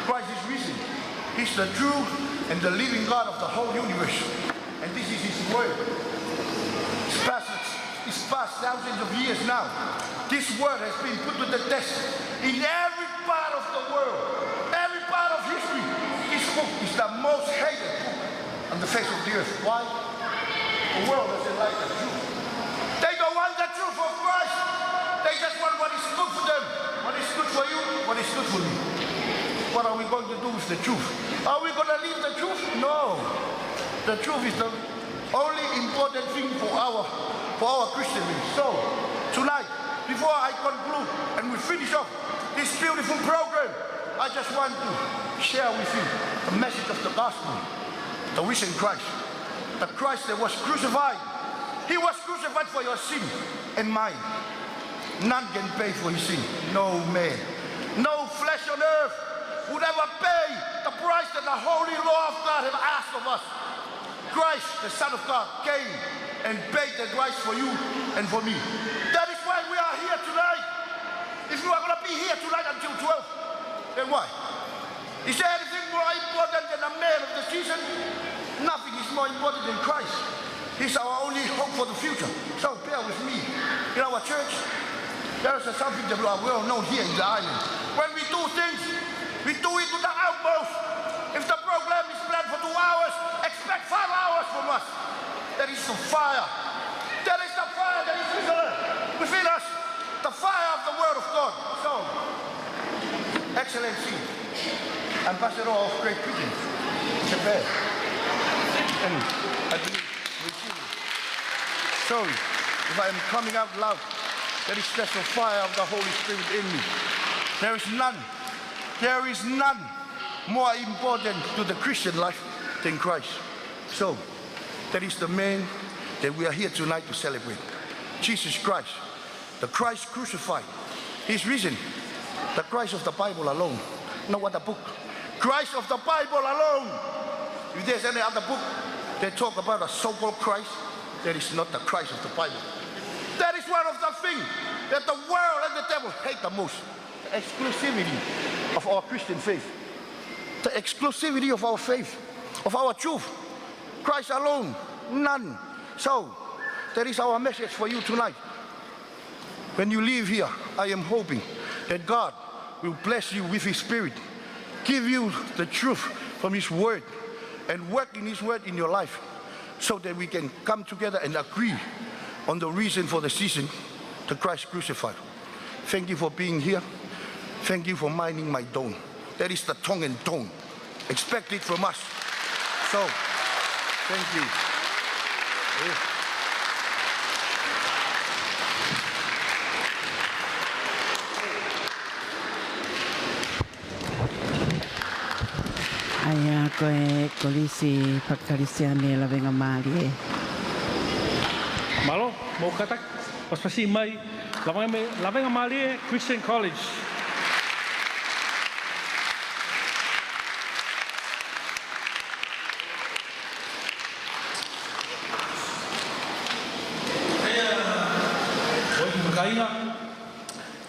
Christ is risen. He's the true and the living God of the whole universe. And this is His word. It's past thousands of years now. This word has been put to the test in every part of the world, every part of history. This book is the most hated book on the face of the earth. Why? The world doesn't like the truth. They don't want the truth of Christ. They just want what is good for them. What is good for you, what is good for me. What are we going to do with the truth? Are we going to leave the truth? No. The truth is the only important thing for our Christian life. So, tonight, before I conclude and we finish off this beautiful program, I just want to share with you the message of the gospel, the risen Christ, the Christ that was crucified. He was crucified for your sin and mine. None can pay for his sin. No man. No flesh on earth would ever pay the price that the holy law of God have asked of us. Christ, the Son of God, came and paid the price for you and for me. That is why we are here tonight. If you are going to be here tonight until 12, then why? Is there anything more important than a man of the season? Nothing is more important than Christ. He's our only hope for the future. So bear with me. In our church, there is something that we are well known here in the island. When we do things, we do it to the utmost. If the program is planned for 2 hours, expect 5 hours from us. That is the fire. That is the fire that is within us. The fire of the Word of God. So, Excellency, Ambassador of Great Britain, Japan, and I believe sorry if I am coming out loud. There is just the fire of the Holy Spirit in me. There is none more important to the Christian life than Christ. So, that is the man that we are here tonight to celebrate. Jesus Christ, the Christ crucified. He's risen. The Christ of the Bible alone. No other book. Christ of the Bible alone. If there's any other book that talk about a so-called Christ, that is not the Christ of the Bible. That is one of the things that the world and the devil hate the most. The exclusivity of our Christian faith. The exclusivity of our faith, of our truth. Christ alone, none. So, that is our message for you tonight. When you leave here, I am hoping that God will bless you with His Spirit, give you the truth from His Word, and work in His Word in your life, so that we can come together and agree on the reason for the season, the Christ crucified. Thank you for being here. Thank you for minding my tone. That is the tongue and tone. Expect it from us. So, thank you. Aia koe kolisi pakarisiane lawenga mali e. Malo, mau katak, paspasi mai, lawenga mali Christian College. Kainga,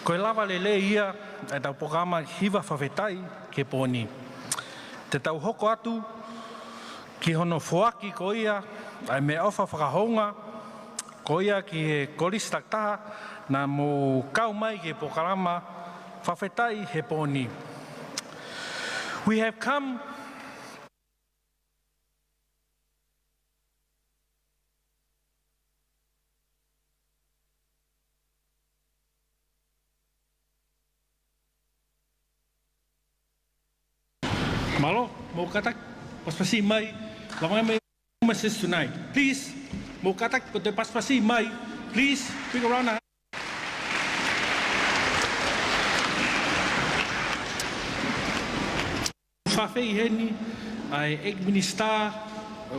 koe lava lele ia, e tau programa hiwa whawhetai ke pōni. Te tau hoko atu, ki hono fuaki ko ia, ai me ofa whakahonga, ko ia ki he kolistaktaha, na mo kau mai ke programa whawhetai he pōni. We have come Malo, mau katak, pas-pasi mai, lawangan mai message tonight. Please, mau katak, kote pas-pasi mai, please, bring around a Whawhei heni, ai ek minister,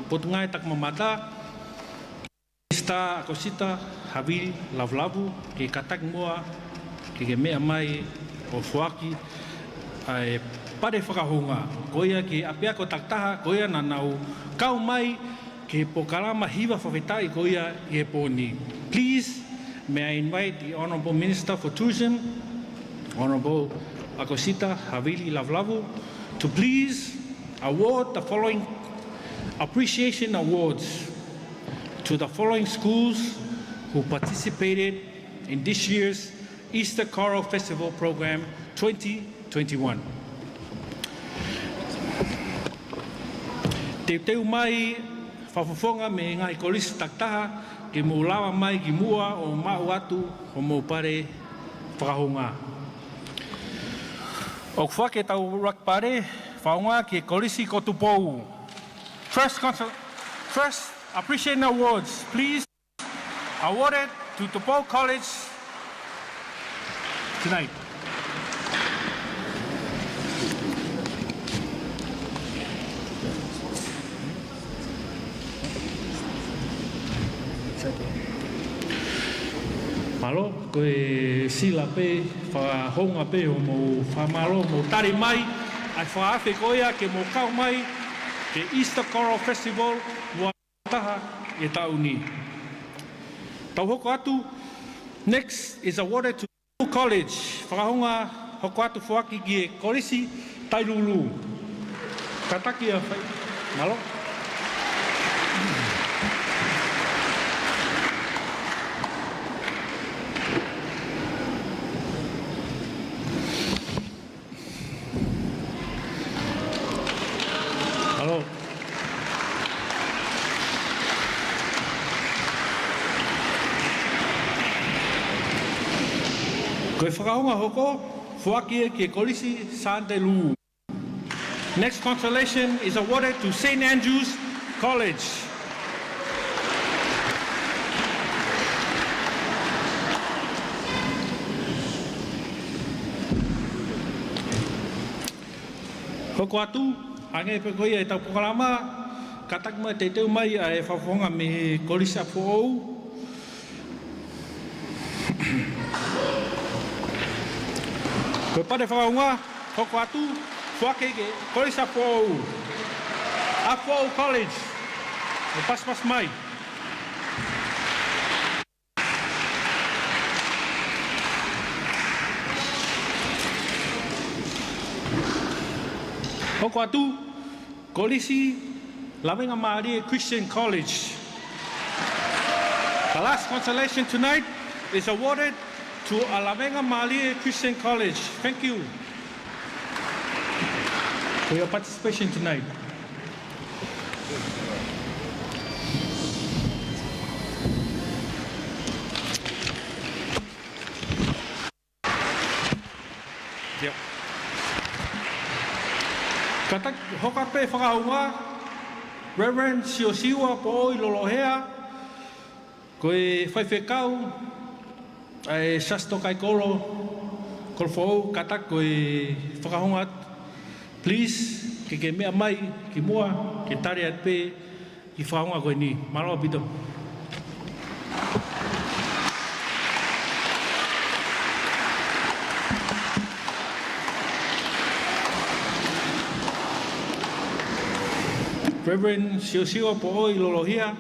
potungai tak mamata, minister Akosita, Havili, Lavlavu, ke katak mua, ke mea mai o Fuaki, ai pare whakahonga, koia ke apea ko taktaha, koia na nau kau mai, ke pokalama hiwa whawhetai koia i he pōni. Please, may I invite the Honourable Minister for Tourism, Honourable Akosita, Havili, Lavlavu, to please award the following appreciation awards to the following schools who participated in this year's Easter Choral Festival Program 2021. Te teu mai whawhawhonga me ngai kolisi taktaha ke mūlawa mai ki mua o mau atu o mō pare whakahonga. O whake tau rakpare, whaonga ke kolisi ko tupou. First appreciation awards, please, awarded to Tupou College tonight. Malo, koe sila pe, whahonga pe o mo whamalo, mo tari mai, ai whaafe koia ke mo kau mai, ke Easter Choral Festival, mua taha e tauni. Tau hoko atu, next is awarded to Tupou College, whakahonga hoko atu whaki ki e kolisi Tailulu. Kataki a whai, malo. Hello. Koe whakahonga hoko, whakia ke kolisi Santelu. Next consolation is awarded to St. Andrews College. Hoko atu, hange pe koia e tau pokalama, katak mai te teu mai a e whawhonga me kolisa pou. Koe pare whakaunga, hoko atu, whake ke kolisa pou. A pou college, e pas mai. Hoko atu, kolisi Lavenga Maria Christian College. The last consolation tonight is awarded to Lavenga Maria Christian College. Thank you for your participation tonight. Yep. Katak hokape whakahunga, Reverend Siosiwa po i lolohea, koe whaiwhekau, ai sasto kai kolo, kolfou katak koe whakahunga, please, ke mea mai, ki mua, ke tare at pe, ki whakahunga koe ni. Maloa pito. Reverend Siosiwa po i lolohia,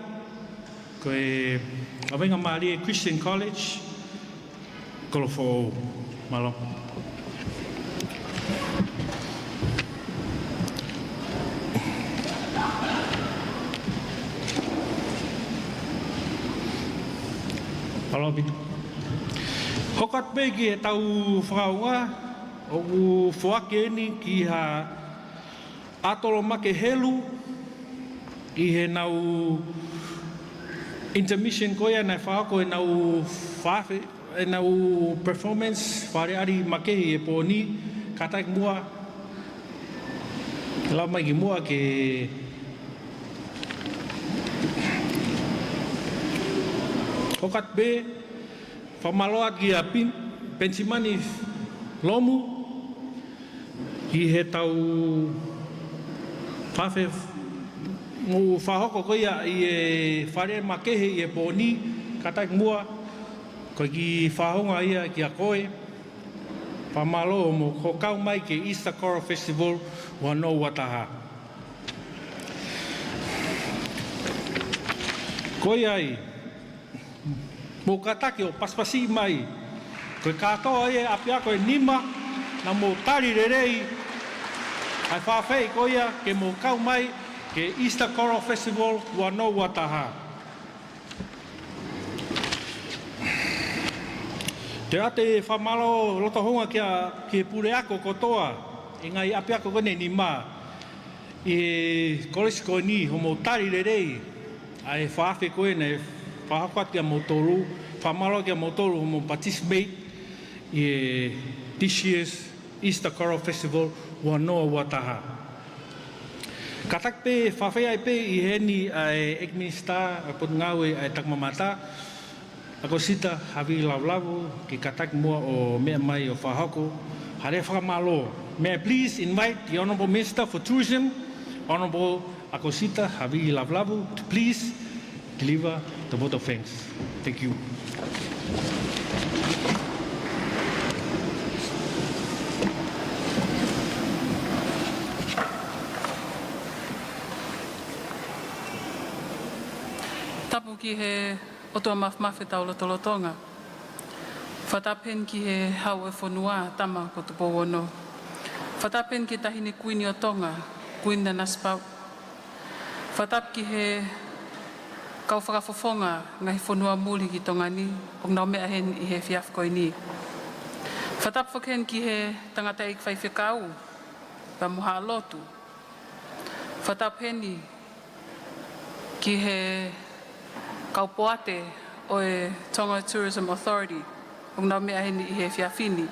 koe Lavenga Maria Christian College, kolofo malo. Malo bit. Hokat pe ki e tau whakaunga, o whake ni ki ha atolo make helu, i he nau intermission koia nai whaako e nau whawhe, e nau performance whare ari makehi e pōni, katak mua La mai ki mua ke Hokat be whamaloat ki a pensimani lomu ki he tau whawhe ngu whahoko koia i e whare makehe i e pōni katak mua ko ki whahonga ia ki a koe whamalo mo ko kau mai ke Easter Choral Festival wano wataha. Koe ai mo katake o paspasi mai koe katoa e apia koe nima na mo tari rerei ai whawhei koia ke mo kau mai ke Easter Choral Festival wano wataha. Te ate whamalo loto honga ki pure ako kotoa e ngai apia ko kone nima e kolesi koe ni ho mo tari rerei ai whawhe koe ne whahakwat kia motoru, whamalo kia motoru mo participate i this year's Easter Choral Festival wanoa wataha. Katak pe whawhea pe i heni ai Ekminster a Potungawe ai Takmamata ako sita hawi lavlavu ki katak mua o mea mai o whahako hare whamalo. May I please invite the Honourable Minister for Tourism, Honourable Akosita Hawi Lavlavu, to please deliver the vote of thanks. Thank you. Tapu ki he otoa mawhmawhi tau lotolotonga. Whatapen ki he hau e whanua tama ko tupo wono. Whatapen ki tahine kuini o tonga, kuina naspau. Whatap ki he kau whakawhawhonga ngahi whanua muli ki tonga ni, o ngau mea hen i he whiaf koi ni. Whatap whaken ki he tangata ik whaiwhekau, pa muha lotu. Whatap heni ki he kau poate o e Tonga Tourism Authority, o ngau mea hen i he whiafini.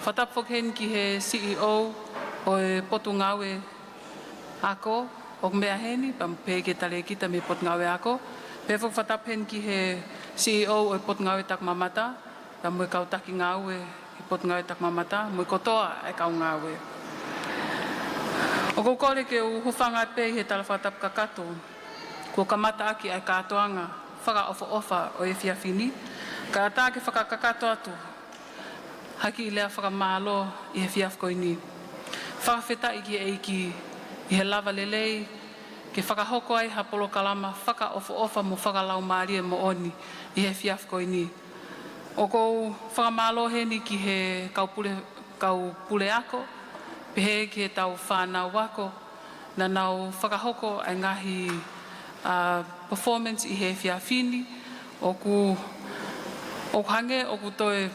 Whatap whaken ki he CEO o e Potungawe ako, o mea heni, pa mpege tale kita me Potungawe ako. Pewok whatap hen ki he CEO o e Potungawe Takmamata, pa mwe kau taki ngawe i Potungawe Takmamata, mwe kotoa e kau ngawe. O kukore ke u hufanga pe he tala whatap kakato, ko kamata aki ai katoanga, whaka ofa o e whiawhini, ka ata ke whakakakato atu, haki i lea whakamalo i he whiafkoi ni. Whakawheta i ki eiki i he lava lelei, ke whakahoko ai hapolo kalama, whaka ofa mo whakalau maaria mo oni i he whiafkoi ni. O kou whakamalo heni ki he kau pule ako, pehe ki he tau whanau wako, na nau whakahoko ai ngahi performance i he whiawhini, o ku hange o ku toe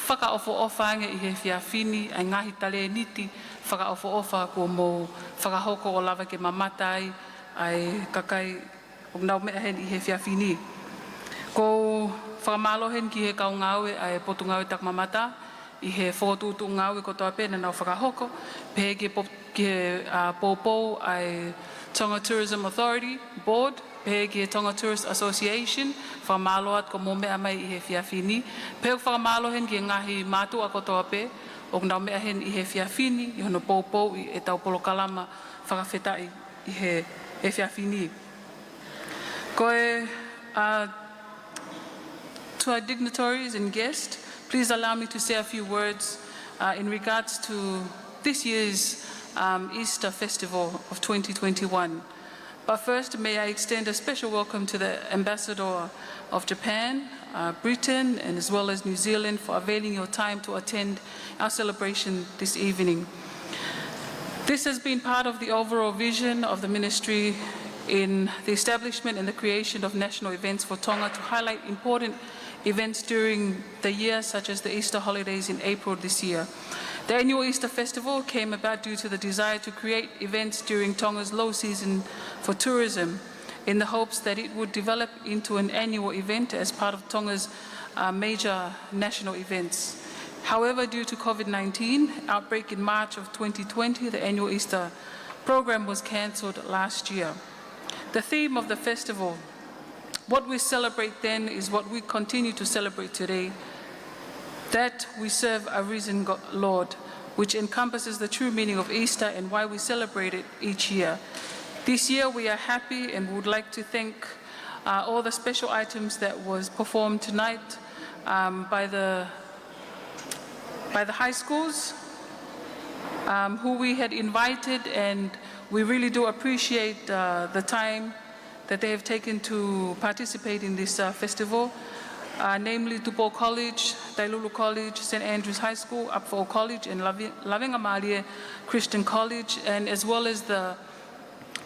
whakaofo ange i he whiawhini, ai ngahi tale niti, whakaofo kua mo whakahoko o lava ke mamatai, ai kakai o nau mea hen i he whiawhini. Ko whakamalo hen ki he kau ngawe ai Potungawe Takmamata, i he whotutu ngawe ko toa pēna nau whakahoko, pehe ki he Popo ai Tonga Tourism Authority Board, pehe ki he Tonga Tourist Association, whakamalo at ko mō mea mai i he whiawhini. Pehe whakamalo hen ki ngahi mātua ko toa pē, o nau mea hen i he whiawhini, i hono Popo i e tau polo kalama whakawhetai i he whiawhini. Koe, to our dignitaries and guests, please allow me to say a few words in regards to this year's Easter Festival of 2021. But first, may I extend a special welcome to the Ambassador of Japan, Britain, and as well as New Zealand for availing your time to attend our celebration this evening. This has been part of the overall vision of the Ministry in the establishment and the creation of national events for Tonga to highlight important events during the year, such as the Easter holidays in April this year. The annual Easter Festival came about due to the desire to create events during Tonga's low season for tourism, in the hopes that it would develop into an annual event as part of Tonga's major national events. However, due to COVID-19 outbreak in March of 2020, the annual Easter program was cancelled last year. The theme of the festival, what we celebrate then, is what we continue to celebrate today, that we serve a risen Lord, which encompasses the true meaning of Easter and why we celebrate it each year. This year we are happy and would like to thank all the special items that was performed tonight by the high schools who we had invited, and we really do appreciate the time that they have taken to participate in this festival, namely Tupou College, Tailulu College, St. Andrews High School, Upfall College, and Lavenga Malie Christian College, and as well as the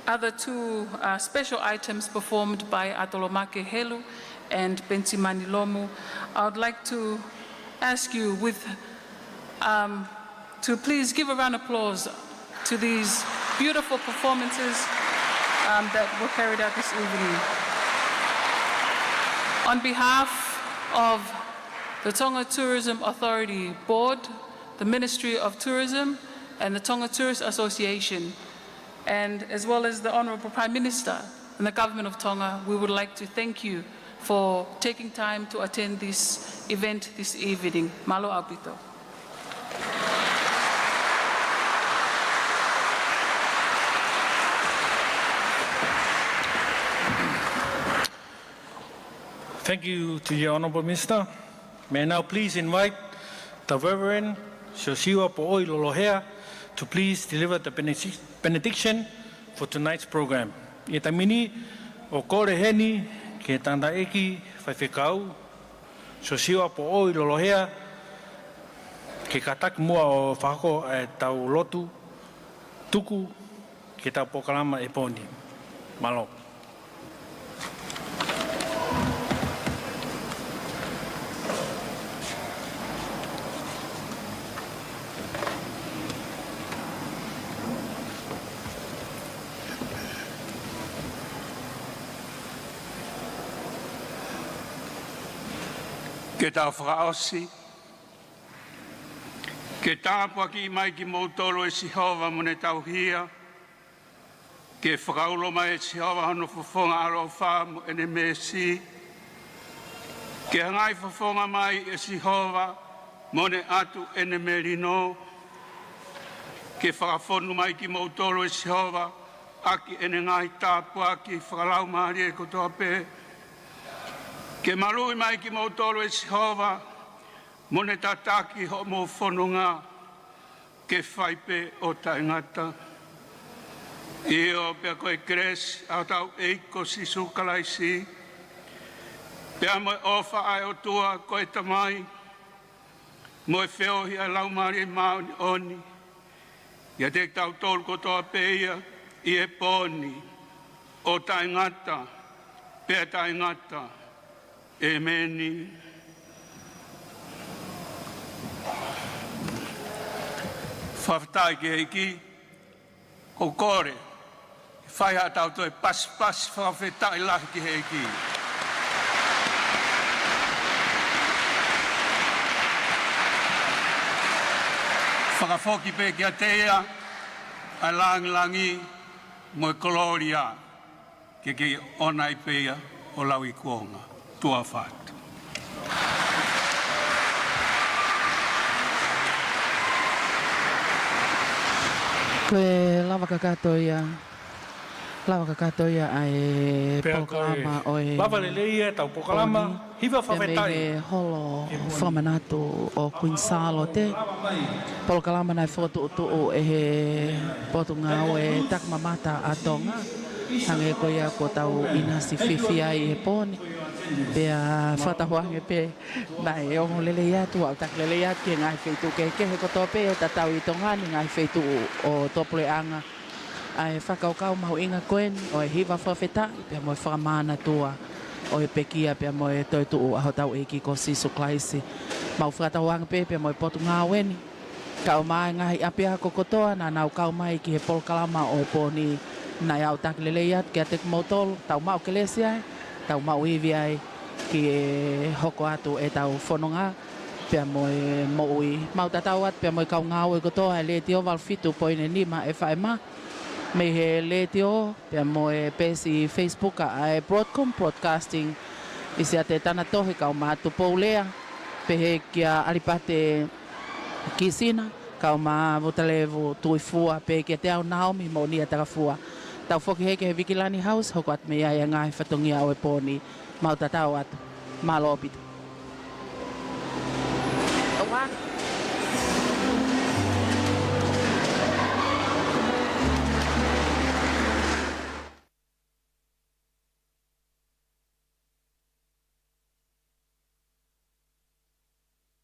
other two special items performed by Atolomake Helu and Pensimani Lomu. I would like to ask you to please give a round of applause to these beautiful performances that were carried out this evening. On behalf of the Tonga Tourism Authority Board, the Ministry of Tourism, and the Tonga Tourist Association, and as well as the Honourable Prime Minister and the Government of Tonga, we would like to thank you for taking time to attend this event this evening. Malo Aupito. Thank you to the Honourable Minister. May I now please invite the Reverend Shoshiwa Po'oi Lolohea to please deliver the benediction for tonight's program. I tamini o kore heni ke tanda eki whaiwhekau Shoshiwa Po'oi Lolohea ke katak mua o whako e tau lotu tuku ke tau pokalama e poni. Malo. Ke tau whakaosi, ke tāpua ki mai ki mautolo e Sihova mo ne tau hia, ke whakaulo mai e Sihova hano whafonga aro wha mo ene mesi, ke hangai whafonga mai e Sihova mo ne atu ene merino, ke whakafonu mai ki mautolo e Sihova aki ene ngai tāpua ki whakalau maari e kotoa pē, ke marui mai ki mautolo e Sihova, mo ne tataki ho mo whanunga, ke whaipe o taingata. Io pia koe kres, au tau eiko sisu kalaisi, pia mo ofa ai o tua koe tamai, mo e whiohi a laumari e mauni oni, ia te tau tolu kotoa peia, i e poni, o taingata, pia taingata, Emeni. Whawhatai ki heiki, o kore, whai hatau toi pas whawhetai lahi ki heiki. Whakafoki pe ki a teia, a langi mo e koloria, ki ona i peia o lau i kuonga. Tua whātu. Koe lava kakatoia ai pokalama o e... Lava leleia tau pokalama, hiwa whawhetai. Me holo whamanatu o Queen Salo te. Pokalama nai whotu e he potunga o e takamamata a Tonga. Hange koia ko tau inasi whiwhi ai e pōni. Pea whatahuange pe mai o lele atu au tak lele atu e ngai wheitu ke he koto pe o tatau i tongani ngai wheitu o topule anga ai whakaukau mahu inga koen o e hiwa whawhetai pea mo e whakamana tua o e pekia pea mo e toitu o aho tau eki ko sisu klaisi mau whatahuange pe pea mo e potu ngā weni kau mai ngahi apia ko kotoa na nau kau mai ki he polkalama o pōni nai au tak lele atu ke atek mautol tau mau kelesi ai tau mau iwi ai ki e hoko atu e tau whanonga pia moe moui mau tatau at pia moe kau ngau e kotoa e le tio valfitu poine nima e whaema me he le tio pia moe pesi Facebook a e Broadcom Broadcasting i se ate tana tohe kau mātu poulea pe he kia alipate kisina kau mā votalevu tuifua pe kia te au Naomi mo nia takafua tau foki heke he Vikilani House hoko at me ia ngai whatongi au e pōni mau tatau atu malo pitu. Owa.